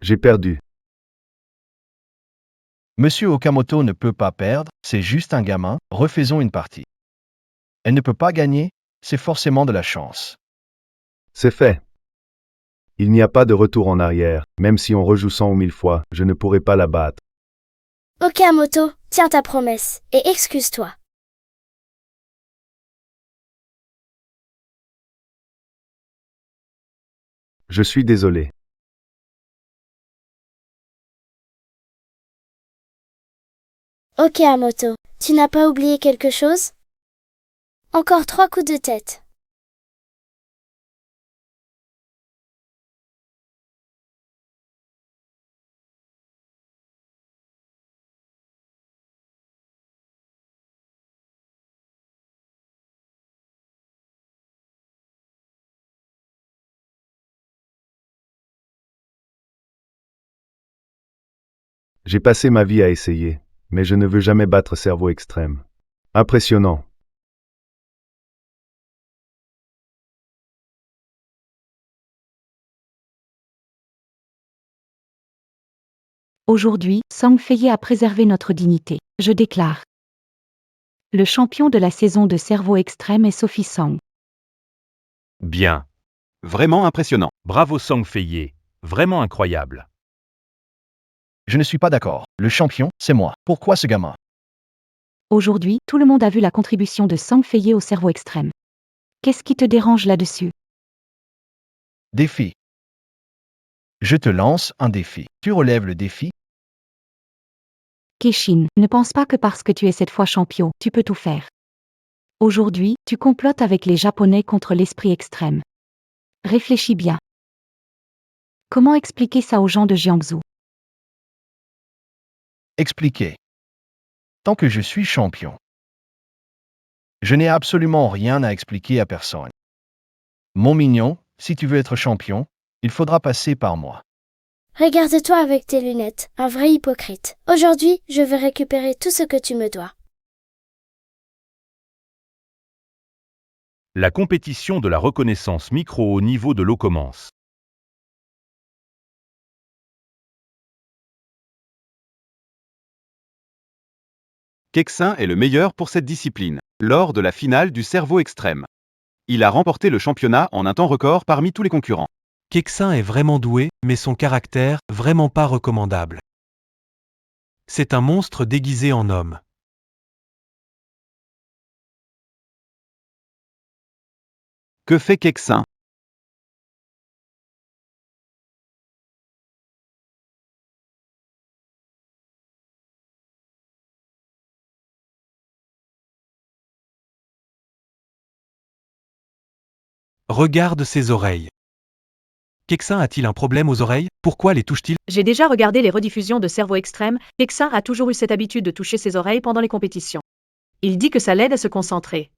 J'ai perdu. Monsieur Okamoto ne peut pas perdre, c'est juste un gamin, refaisons une partie. Elle ne peut pas gagner, c'est forcément de la chance. C'est fait. Il n'y a pas de retour en arrière, même si on rejoue 100 ou 1000 fois, je ne pourrai pas la battre. Okamoto, tiens ta promesse, et excuse-toi. Je suis désolé. Okamoto, tu n'as pas oublié quelque chose? Encore 3 coups de tête. J'ai passé ma vie à essayer, mais je ne veux jamais battre cerveau extrême. Impressionnant. Aujourd'hui, Sang Fei a préservé notre dignité. Je déclare. Le champion de la saison de cerveau extrême est Sophie Sang. Bien. Vraiment impressionnant. Bravo Sang Fei, vraiment incroyable. Je ne suis pas d'accord. Le champion, c'est moi. Pourquoi ce gamin? Aujourd'hui, tout le monde a vu la contribution de Sang Fei au cerveau extrême. Qu'est-ce qui te dérange là-dessus? Défi. Je te lance un défi. Tu relèves le défi? Keshin, ne pense pas que parce que tu es cette fois champion, tu peux tout faire. Aujourd'hui, tu complotes avec les Japonais contre l'esprit extrême. Réfléchis bien. Comment expliquer ça aux gens de Jiangsu? Expliquer. Tant que je suis champion, je n'ai absolument rien à expliquer à personne. Mon mignon, si tu veux être champion, il faudra passer par moi. Regarde-toi avec tes lunettes, un vrai hypocrite. Aujourd'hui, je vais récupérer tout ce que tu me dois. La compétition de la reconnaissance micro au niveau de l'eau commence. Kexin est le meilleur pour cette discipline, lors de la finale du cerveau extrême. Il a remporté le championnat en un temps record parmi tous les concurrents. Kexin est vraiment doué, mais son caractère, vraiment pas recommandable. C'est un monstre déguisé en homme. Que fait Kexin? Regarde ses oreilles. Kexin a-t-il un problème aux oreilles? Pourquoi les touche-t-il? J'ai déjà regardé les rediffusions de Cerveau Extrême, Kexin a toujours eu cette habitude de toucher ses oreilles pendant les compétitions. Il dit que ça l'aide à se concentrer.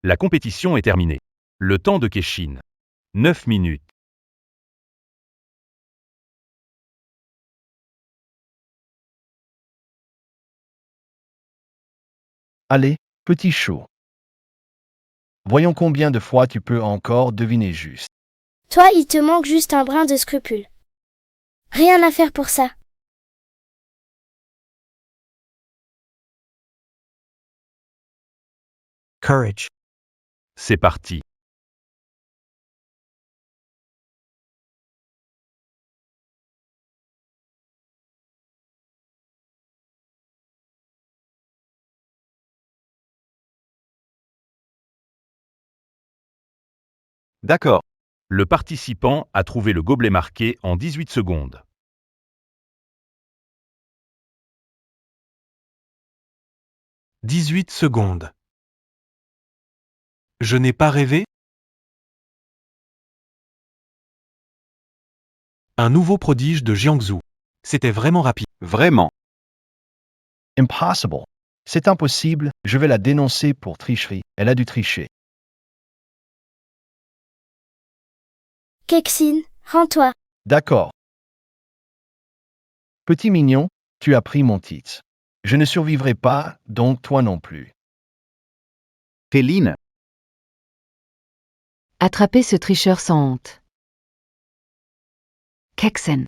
La compétition est terminée. Le temps de Keshin. 9 minutes. Allez, petit chou. Voyons combien de fois tu peux encore deviner juste. Toi, il te manque juste un brin de scrupule. Rien à faire pour ça. Courage. C'est parti. D'accord. Le participant a trouvé le gobelet marqué en 18 secondes. « 18 secondes. Je n'ai pas rêvé? Un nouveau prodige de Jiangsu. C'était vraiment rapide. Vraiment. Impossible. C'est impossible, je vais la dénoncer pour tricherie. Elle a dû tricher. Kexin, rends-toi. D'accord. Petit mignon, tu as pris mon titre. Je ne survivrai pas, donc toi non plus. Féline, Attrapez ce tricheur sans honte. Kexen.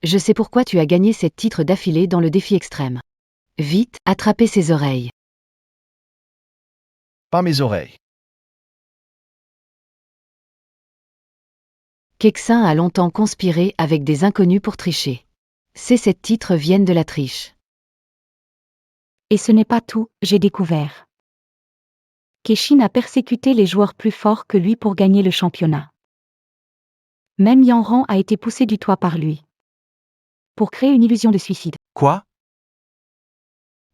Je sais pourquoi tu as gagné 7 titres d'affilée dans le défi extrême. Vite, attrapez ses oreilles. Pas mes oreilles. Kexin a longtemps conspiré avec des inconnus pour tricher. Ces 7 titres viennent de la triche. Et ce n'est pas tout, j'ai découvert. Keshin a persécuté les joueurs plus forts que lui pour gagner le championnat. Même Yanran a été poussé du toit par lui. Pour créer une illusion de suicide. Quoi?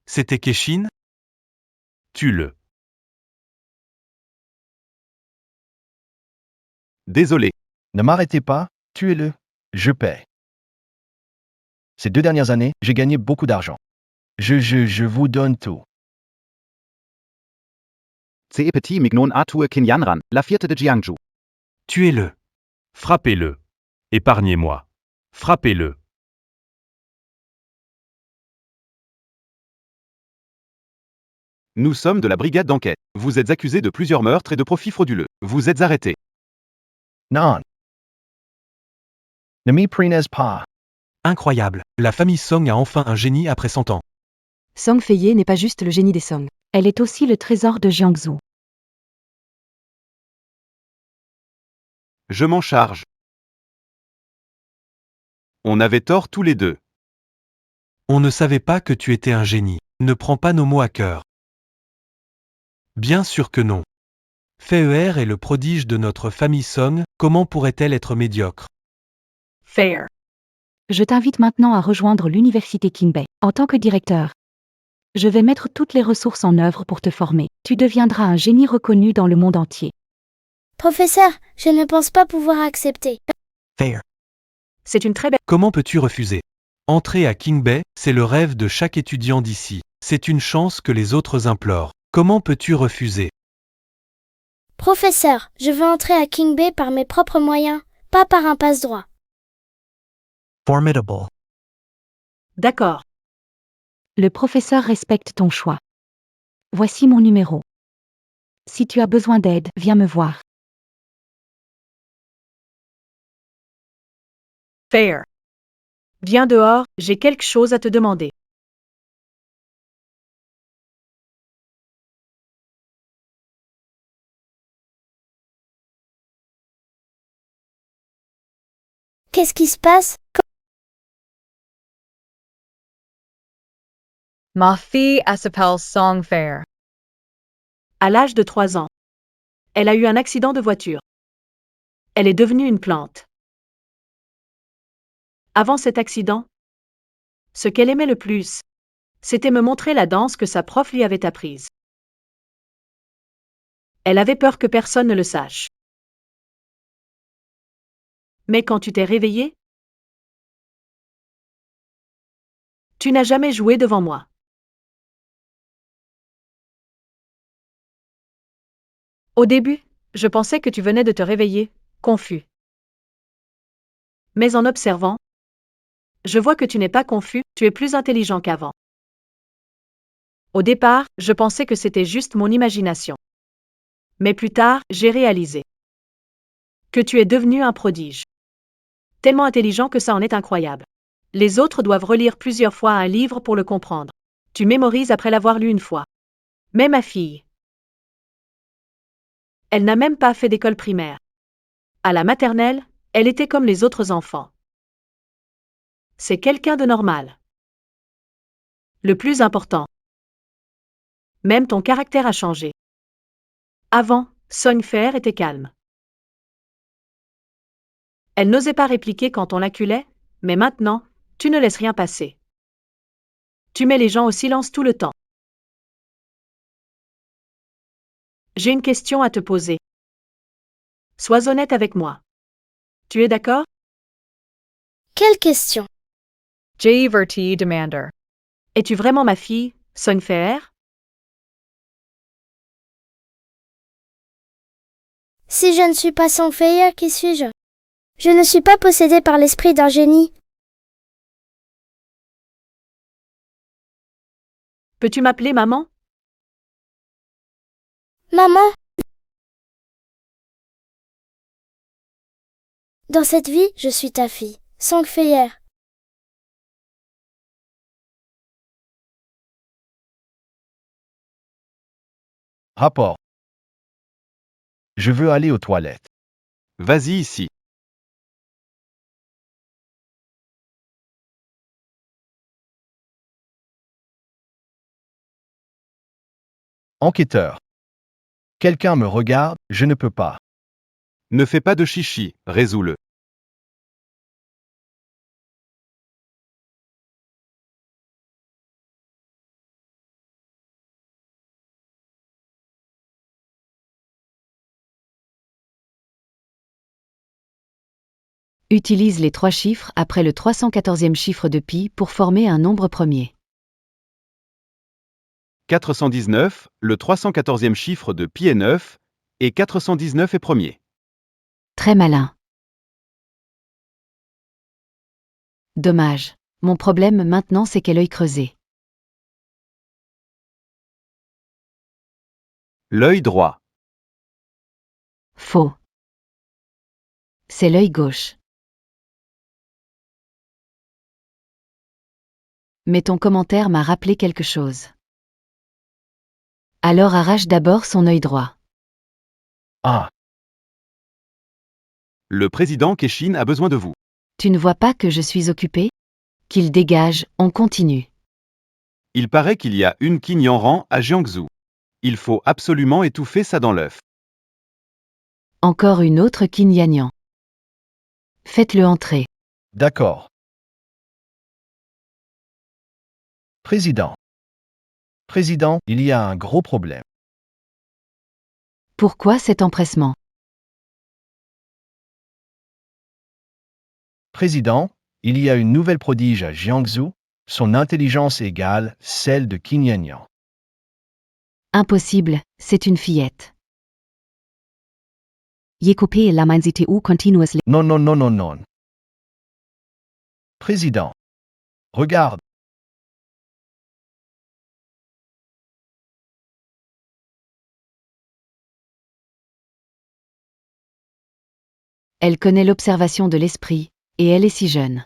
C'était Keshin? Tue-le. Désolé. Ne m'arrêtez pas, tuez-le. Je paie. Ces 2 dernières années, j'ai gagné beaucoup d'argent. Je vous donne tout. Ce petit mignon Arthur Kinyanran, la fierté de Jiangsu. Tuez-le. Frappez-le. Épargnez-moi. Frappez-le. Nous sommes de la brigade d'enquête. Vous êtes accusé de plusieurs meurtres et de profits frauduleux. Vous êtes arrêté. Non. Ne m'y prenez pas. Incroyable. La famille Song a enfin un génie après 100 ans. Song Feiye n'est pas juste le génie des Song. Elle est aussi le trésor de Jiangsu. Je m'en charge. On avait tort tous les deux. On ne savait pas que tu étais un génie. Ne prends pas nos mots à cœur. Bien sûr que non. Feier est le prodige de notre famille Song, comment pourrait-elle être médiocre? Fair. Je t'invite maintenant à rejoindre l'université Qingbei. En tant que directeur, je vais mettre toutes les ressources en œuvre pour te former. Tu deviendras un génie reconnu dans le monde entier. Professeur, je ne pense pas pouvoir accepter. Fair. C'est une très belle... Comment peux-tu refuser? Entrer à Qingbei, c'est le rêve de chaque étudiant d'ici. C'est une chance que les autres implorent. Comment peux-tu refuser? Professeur, je veux entrer à Qingbei par mes propres moyens, pas par un passe-droit. Formidable. D'accord. Le professeur respecte ton choix. Voici mon numéro. Si tu as besoin d'aide, viens me voir. Fair. Viens dehors, j'ai quelque chose à te demander. Qu'est-ce qui se passe? Ma fille s'appelle Song Fair. À l'âge de 3 ans, elle a eu un accident de voiture. Elle est devenue une plante. Avant cet accident, ce qu'elle aimait le plus, c'était me montrer la danse que sa prof lui avait apprise. Elle avait peur que personne ne le sache. Mais quand tu t'es réveillé, tu n'as jamais joué devant moi. Au début, je pensais que tu venais de te réveiller, confus. Mais en observant, je vois que tu n'es pas confus, tu es plus intelligent qu'avant. Au départ, je pensais que c'était juste mon imagination. Mais plus tard, j'ai réalisé que tu es devenu un prodige. Tellement intelligent que ça en est incroyable. Les autres doivent relire plusieurs fois un livre pour le comprendre. Tu mémorises après l'avoir lu une fois. Mais ma fille, elle n'a même pas fait d'école primaire. À la maternelle, elle était comme les autres enfants. C'est quelqu'un de normal. Le plus important, même ton caractère a changé. Avant, Song Fair était calme. Elle n'osait pas répliquer quand on l'acculait, mais maintenant, tu ne laisses rien passer. Tu mets les gens au silence tout le temps. J'ai une question à te poser. Sois honnête avec moi. Tu es d'accord? Quelle question? J. Demander. Es-tu vraiment ma fille, Song Fair? Si je ne suis pas Song Feiye, qui suis-je? Je ne suis pas possédée par l'esprit d'un génie. Peux-tu m'appeler maman? Maman? Dans cette vie, je suis ta fille, Song Feier. Rapport. Je veux aller aux toilettes. Vas-y ici. Enquêteur. Quelqu'un me regarde, je ne peux pas. Ne fais pas de chichi, résous-le. Utilise les 3 chiffres après le 314e chiffre de pi pour former un nombre premier. 419, le 314e chiffre de pi est 9, et 419 est premier. Très malin. Dommage. Mon problème maintenant c'est quel œil creusé. L'œil droit. Faux. C'est l'œil gauche. Mais ton commentaire m'a rappelé quelque chose. Alors arrache d'abord son œil droit. Ah, Le président Keshin a besoin de vous. Tu ne vois pas que je suis occupé? Qu'il dégage, on continue. Il paraît qu'il y a une Qin Yanran à Jiangsu. Il faut absolument étouffer ça dans l'œuf. Encore une autre Qin Yanyan. Faites-le entrer. d'accord. Président. Président, il y a un gros problème. Pourquoi cet empressement? Président, il y a une nouvelle prodige à Jiangsu. Son intelligence égale celle de Qin Yanyan. Impossible, c'est une fillette. Jekope la mainzitu continuously. Non, non, non, non, non. Président. Regarde. Elle connaît l'observation de l'esprit, et elle est si jeune.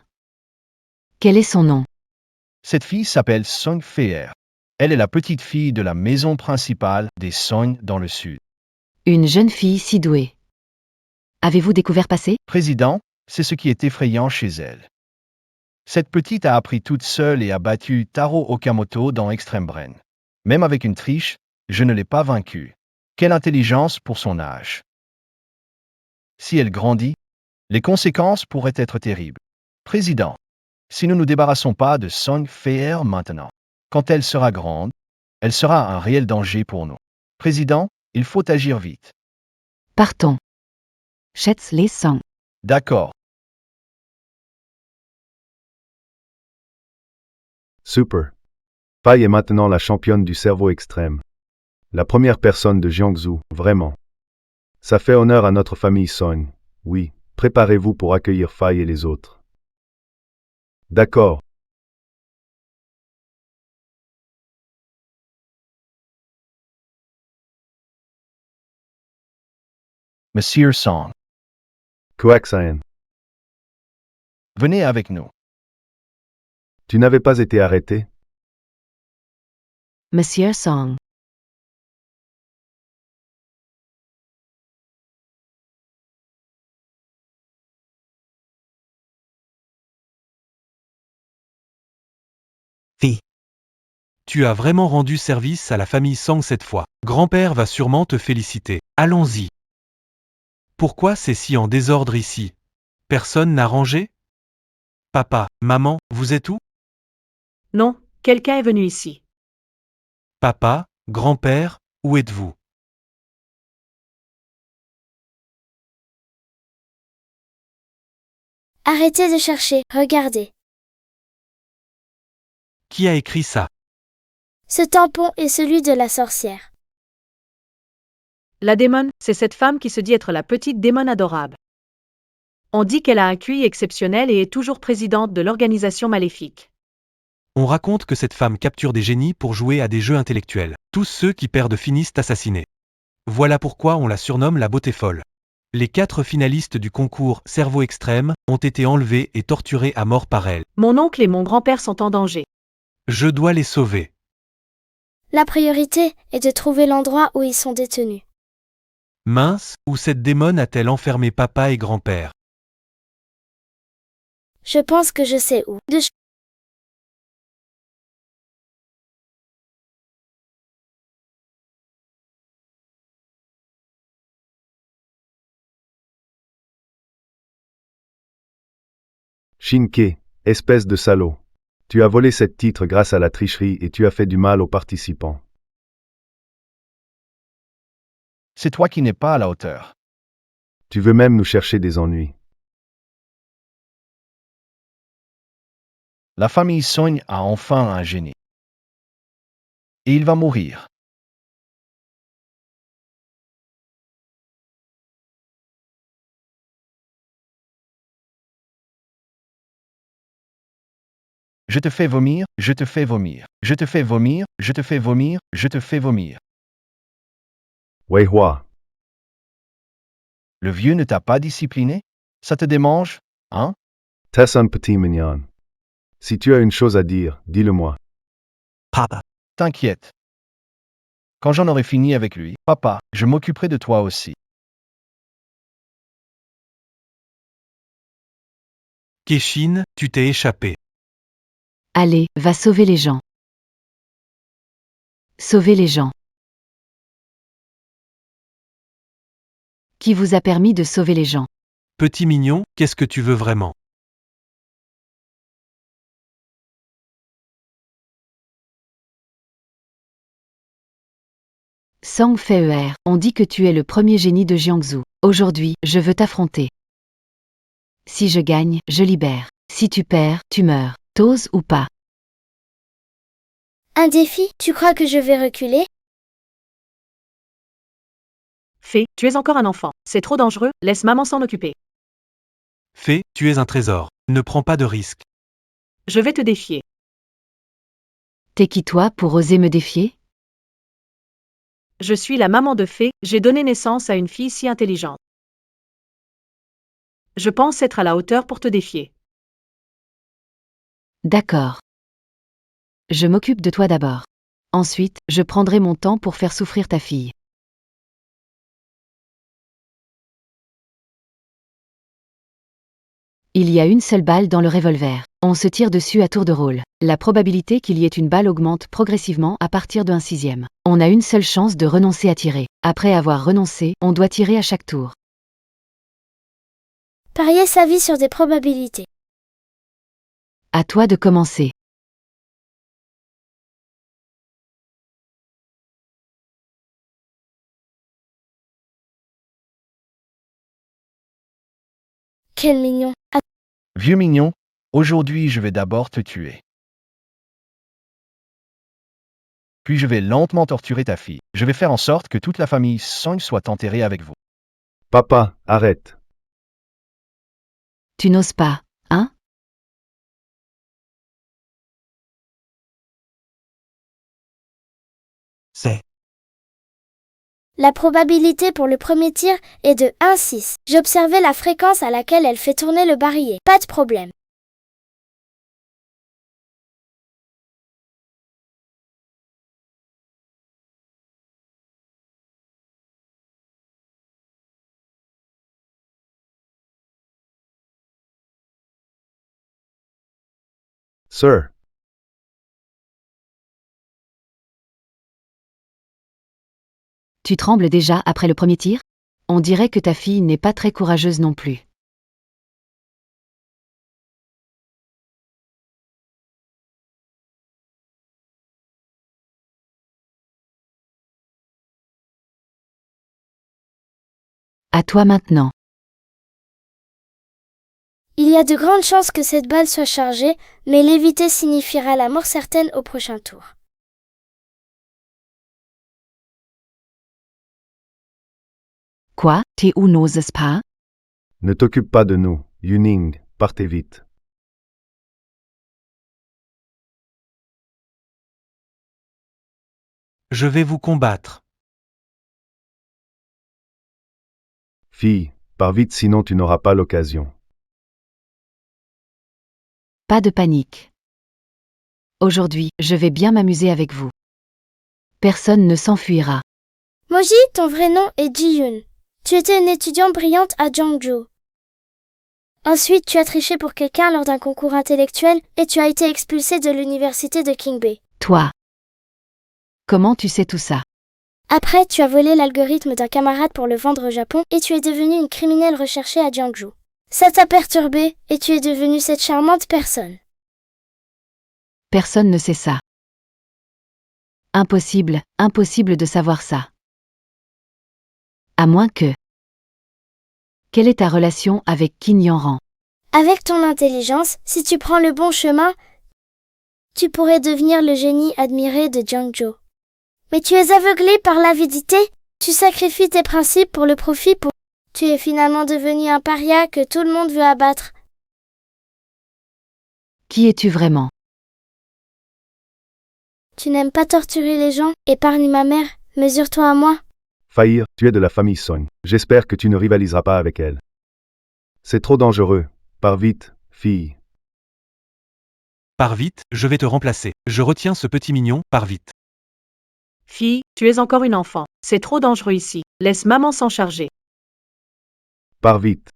Quel est son nom? Cette fille s'appelle Song Feier. Elle est la petite fille de la maison principale des Song dans le sud. Une jeune fille si douée. Avez-vous découvert passé? Président, c'est ce qui est effrayant chez elle. Cette petite a appris toute seule et a battu Taro Okamoto dans Extreme Brain. Même avec une triche, je ne l'ai pas vaincue. Quelle intelligence pour son âge. Si elle grandit, les conséquences pourraient être terribles. Président, si nous ne nous débarrassons pas de Song Feier maintenant, quand elle sera grande, elle sera un réel danger pour nous. Président, il faut agir vite. Partons. Schätz les Song. D'accord. Super. Pai est maintenant la championne du cerveau extrême. La première personne de Jiangsu, vraiment. Ça fait honneur à notre famille Song. Oui, préparez-vous pour accueillir Fai et les autres. D'accord. Monsieur Song, Koaxaen, venez avec nous. tu n'avais pas été arrêté? Monsieur Song. Fille. Tu as vraiment rendu service à la famille Song cette fois. Grand-père va sûrement te féliciter. Allons-y. Pourquoi c'est si en désordre ici? Personne n'a rangé? Papa, maman, vous êtes où? Non, quelqu'un est venu ici. Papa, grand-père, où êtes-vous? Arrêtez de chercher, regardez. Qui a écrit ça? Ce tampon est celui de la sorcière. La démone, c'est cette femme qui se dit être la petite démone adorable. On dit qu'elle a un QI exceptionnel et est toujours présidente de l'organisation maléfique. On raconte que cette femme capture des génies pour jouer à des jeux intellectuels. Tous ceux qui perdent finissent assassinés. Voilà pourquoi on la surnomme la beauté folle. Les 4 finalistes du concours Cerveau extrême ont été enlevés et torturés à mort par elle. Mon oncle et mon grand-père sont en danger. Je dois les sauver. La priorité est de trouver l'endroit où ils sont détenus. Mince, où cette démone a-t-elle enfermé papa et grand-père? Je pense que je sais où. Shinke, espèce de salaud. Tu as volé cette titre grâce à la tricherie et tu as fait du mal aux participants. C'est toi qui n'es pas à la hauteur. Tu veux même nous chercher des ennuis. La famille Song a enfin un génie. Et il va mourir. Je te fais vomir, je te fais vomir, je te fais vomir, je te fais vomir, je te fais vomir. Wei Hua. Le vieux ne t'a pas discipliné? Ça te démange, hein? T'es un petit mignon. Si tu as une chose à dire, dis-le-moi. Papa. T'inquiète. Quand j'en aurai fini avec lui, papa, je m'occuperai de toi aussi. Keshin, tu t'es échappé. Allez, va sauver les gens. Sauver les gens. Qui vous a permis de sauver les gens? Petit mignon, qu'est-ce que tu veux vraiment? Sang Feier, on dit que tu es le premier génie de Jiangsu. Aujourd'hui, je veux t'affronter. Si je gagne, je libère. Si tu perds, tu meurs. T'oses ou pas? Un défi? Tu crois que je vais reculer? Fée, tu es encore un enfant. C'est trop dangereux, laisse maman s'en occuper. Fée, tu es un trésor. Ne prends pas de risques. Je vais te défier. T'es qui toi pour oser me défier? Je suis la maman de Fée, j'ai donné naissance à une fille si intelligente. Je pense être à la hauteur pour te défier. D'accord. Je m'occupe de toi d'abord. Ensuite, je prendrai mon temps pour faire souffrir ta fille. Il y a une seule balle dans le revolver. On se tire dessus à tour de rôle. La probabilité qu'il y ait une balle augmente progressivement à partir d'un 6e. On a une seule chance de renoncer à tirer. Après avoir renoncé, on doit tirer à chaque tour. Parier sa vie sur des probabilités. À toi de commencer. Quel mignon. Vieux mignon, aujourd'hui je vais d'abord te tuer. Puis je vais lentement torturer ta fille. Je vais faire en sorte que toute la famille Song soit enterrée avec vous. Papa, arrête. Tu n'oses pas, hein? C'est. La probabilité pour le premier tir est de 1,6. J'observais la fréquence à laquelle elle fait tourner le barillet. Pas de problème. Sir. Tu trembles déjà après le premier tir? On dirait que ta fille n'est pas très courageuse non plus. À toi maintenant. Il y a de grandes chances que cette balle soit chargée, mais l'éviter signifiera la mort certaine au prochain tour. Quoi? Tu n'oses pas? Ne t'occupe pas de nous, Yuning, partez vite. Je vais vous combattre. Fille, Pars vite sinon tu n'auras pas l'occasion. Pas de panique. Aujourd'hui, je vais bien m'amuser avec vous. Personne ne s'enfuira. Moji, ton vrai nom est Ji-Yoon. Tu étais une étudiante brillante à Jeongju. Ensuite, tu as triché pour quelqu'un lors d'un concours intellectuel et tu as été expulsé de l'université de Kingbe. Toi. Comment tu sais tout ça? Après, tu as volé l'algorithme d'un camarade pour le vendre au Japon et tu es devenue une criminelle recherchée à Jeongju. Ça t'a perturbé et tu es devenue cette charmante personne. Personne ne sait ça. Impossible, impossible de savoir ça. À moins que... Quelle est ta relation avec Kim Yang-ran? Avec ton intelligence, si tu prends le bon chemin, tu pourrais devenir le génie admiré de Jeongju. Mais tu es aveuglé par l'avidité, tu sacrifies tes principes pour le profit Tu es finalement devenu un paria que tout le monde veut abattre. Qui es-tu vraiment? Tu n'aimes pas torturer les gens, épargne ma mère, mesure-toi à moi. Faillir, tu es de la famille Song. J'espère que tu ne rivaliseras pas avec elle. C'est trop dangereux. Pars vite, fille. Pars vite, je vais te remplacer. Je retiens ce petit mignon, pars vite. Fille, tu es encore une enfant. C'est trop dangereux ici. Laisse maman s'en charger. Pars vite.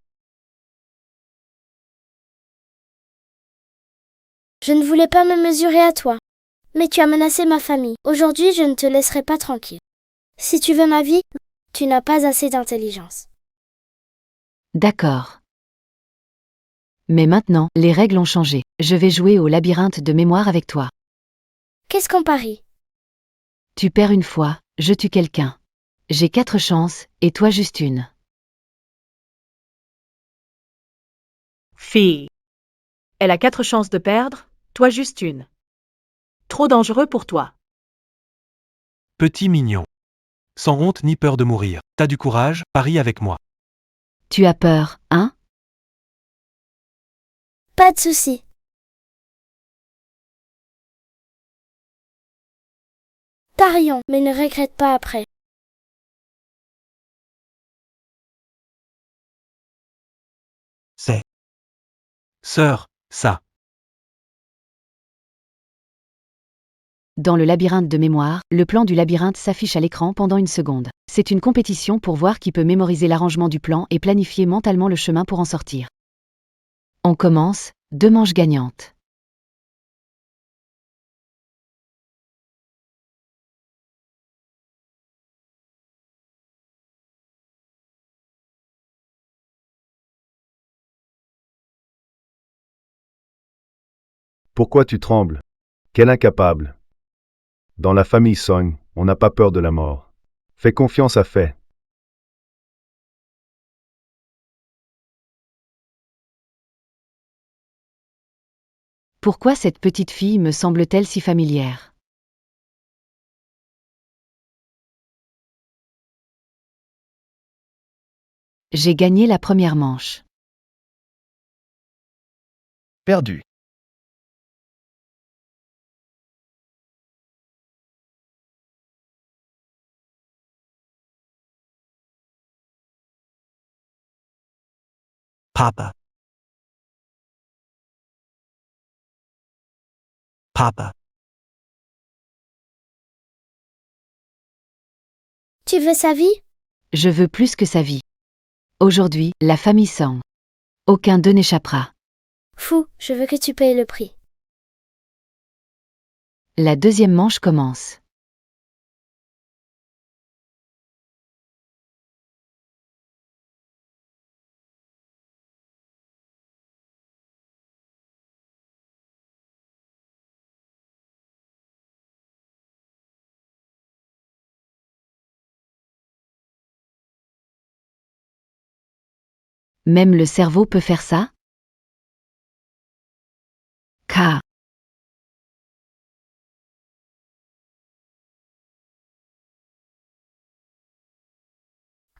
Je ne voulais pas me mesurer à toi. Mais tu as menacé ma famille. Aujourd'hui, je ne te laisserai pas tranquille. Si tu veux ma vie, tu n'as pas assez d'intelligence. D'accord. Mais maintenant, les règles ont changé. Je vais jouer au labyrinthe de mémoire avec toi. Qu'est-ce qu'on parie? Tu perds une fois, je tue quelqu'un. J'ai 4 chances, et toi juste une. Fille. Elle a 4 chances de perdre, toi juste une. Trop dangereux pour toi. Petit mignon. Sans honte ni peur de mourir. T'as du courage, parie avec moi. Tu as peur, hein? Pas de souci. Parions, mais ne regrette pas après. C'est. Sœur, ça. Dans le labyrinthe de mémoire, le plan du labyrinthe s'affiche à l'écran pendant une seconde. C'est une compétition pour voir qui peut mémoriser l'arrangement du plan et planifier mentalement le chemin pour en sortir. On commence, 2 manches gagnantes. Pourquoi tu trembles? Quel incapable. Dans la famille Song, on n'a pas peur de la mort. Fais confiance à Fei. Pourquoi cette petite fille me semble-t-elle si familière? J'ai gagné la première manche. Perdu. Papa. Papa. Tu veux sa vie? Je veux plus que sa vie. Aujourd'hui, la famille Song. Aucun d'eux n'échappera. Fou, je veux que tu payes le prix. La deuxième manche commence. Même le cerveau peut faire ça? K.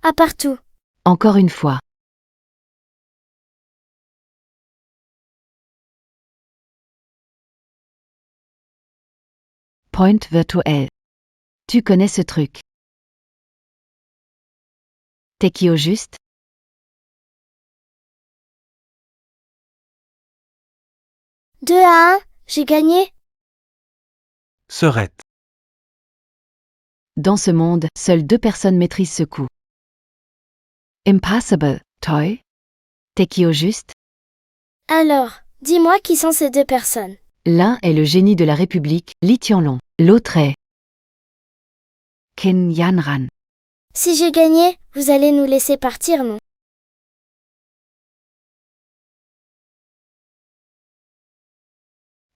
À partout. Encore une fois. Point virtuel. Tu connais ce truc. T'es qui au juste? 2-1, j'ai gagné. Serette. Dans ce monde, seules 2 personnes maîtrisent ce coup. Impossible, Toy. T'es qui au juste? Alors, dis-moi qui sont ces 2 personnes. L'un est le génie de la République, Lee Tianlong. L'autre est Qin Yanran. Si j'ai gagné, vous allez nous laisser partir, non?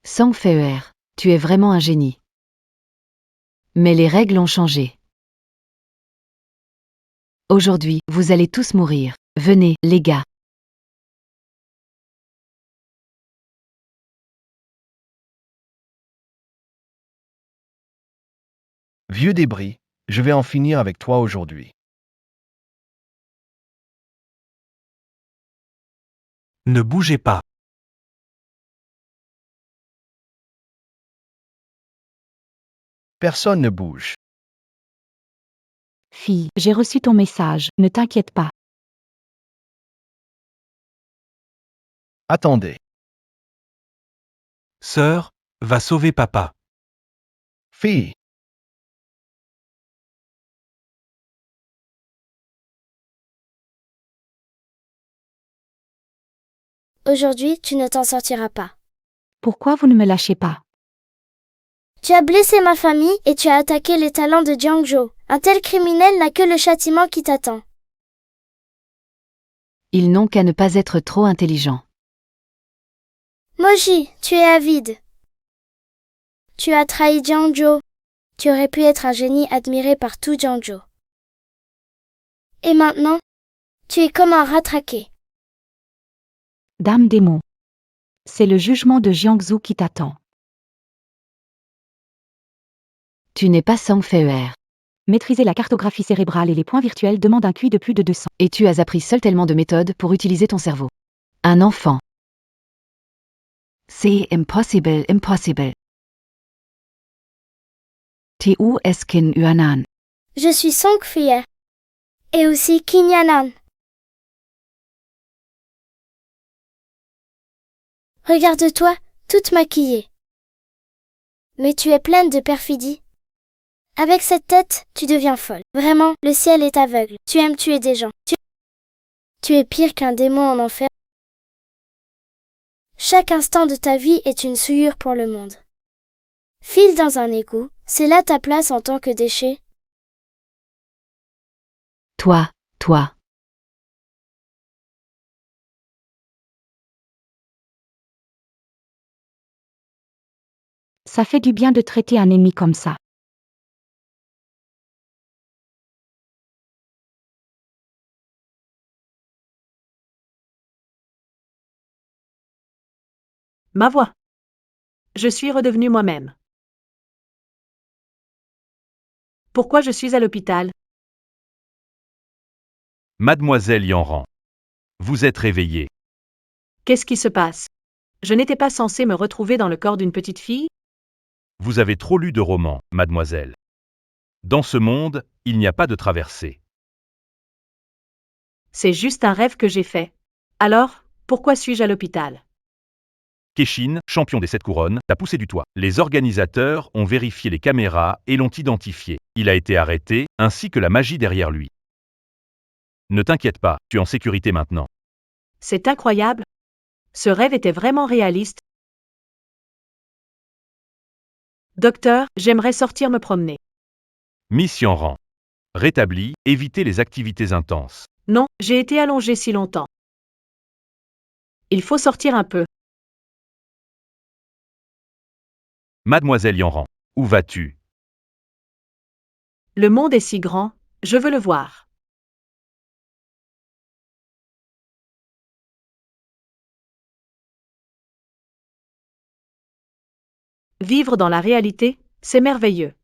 Song Feier, tu es vraiment un génie. Mais les règles ont changé. Aujourd'hui, vous allez tous mourir. Venez, les gars. Vieux débris, je vais en finir avec toi aujourd'hui. Ne bougez pas. Personne ne bouge. Fille, j'ai reçu ton message, ne t'inquiète pas. Attendez. Sœur, va sauver papa. Fille. Aujourd'hui, tu ne t'en sortiras pas. Pourquoi vous ne me lâchez pas? Tu as blessé ma famille et tu as attaqué les talents de Jiangzhou. Un tel criminel n'a que le châtiment qui t'attend. Ils n'ont qu'à ne pas être trop intelligents. Moji, tu es avide. Tu as trahi Jiangzhou. Tu aurais pu être un génie admiré par tout Jiangzhou. Et maintenant, tu es comme un rat traqué. Dame démon. C'est le jugement de Jiangzhou qui t'attend. Tu n'es pas Song Feier. Maîtriser la cartographie cérébrale et les points virtuels demande un QI de plus de 200. Et tu as appris seul tellement de méthodes pour utiliser ton cerveau. Un enfant. C'est impossible, impossible. Tu es Qin Yuanan. Je suis Song Feier. Et aussi Qin Yanan. Regarde-toi, toute maquillée. Mais tu es pleine de perfidie. Avec cette tête, tu deviens folle. Vraiment, le ciel est aveugle. Tu aimes tuer des gens. Tu es pire qu'un démon en enfer. Chaque instant de ta vie est une souillure pour le monde. File dans un égout, c'est là ta place en tant que déchet. Toi. Ça fait du bien de traiter un ennemi comme ça. Ma voix. Je suis redevenue moi-même. Pourquoi je suis à l'hôpital? Mademoiselle Yanran. Vous êtes réveillée. Qu'est-ce qui se passe? Je n'étais pas censée me retrouver dans le corps d'une petite fille? Vous avez trop lu de romans, mademoiselle. Dans ce monde, il n'y a pas de traversée. C'est juste un rêve que j'ai fait. Alors, pourquoi suis-je à l'hôpital? Keshin, champion des 7 couronnes, t'a poussé du toit. Les organisateurs ont vérifié les caméras et l'ont identifié. Il a été arrêté, ainsi que la magie derrière lui. Ne t'inquiète pas, tu es en sécurité maintenant. C'est incroyable. Ce rêve était vraiment réaliste. Docteur, j'aimerais sortir me promener. Miss Yanran. Rétabli, évitez les activités intenses. Non, j'ai été allongée si longtemps. Il faut sortir un peu. Mademoiselle Yanran. Où vas-tu? Le monde est si grand, je veux le voir. Vivre dans la réalité, c'est merveilleux.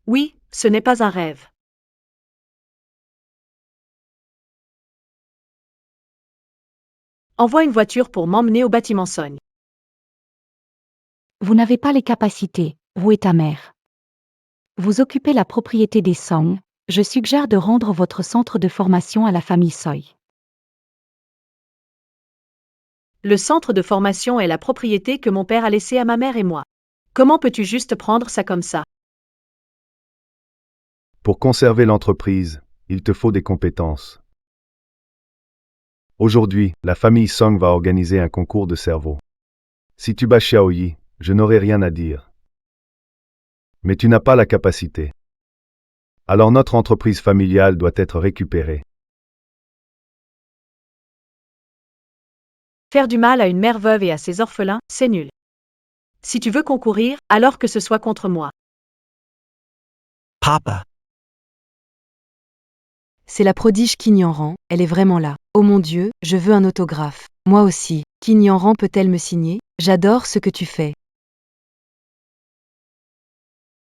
Oui, ce n'est pas un rêve. Envoie une voiture pour m'emmener au bâtiment Sogne. Vous n'avez pas les capacités, vous et ta mère. Vous occupez la propriété des Song, je suggère de rendre votre centre de formation à la famille Soi. Le centre de formation est la propriété que mon père a laissée à ma mère et moi. Comment peux-tu juste prendre ça comme ça? Pour conserver l'entreprise, il te faut des compétences. Aujourd'hui, la famille Song va organiser un concours de cerveau. Si tu bats Xiaoyi, je n'aurai rien à dire. Mais tu n'as pas la capacité. Alors notre entreprise familiale doit être récupérée. Faire du mal à une mère veuve et à ses orphelins, c'est nul. Si tu veux concourir, alors que ce soit contre moi. Papa. C'est la prodige Qin Yanran, elle est vraiment là. Oh mon Dieu, je veux un autographe. Moi aussi. Qin Yanran peut-elle me signer? J'adore ce que tu fais.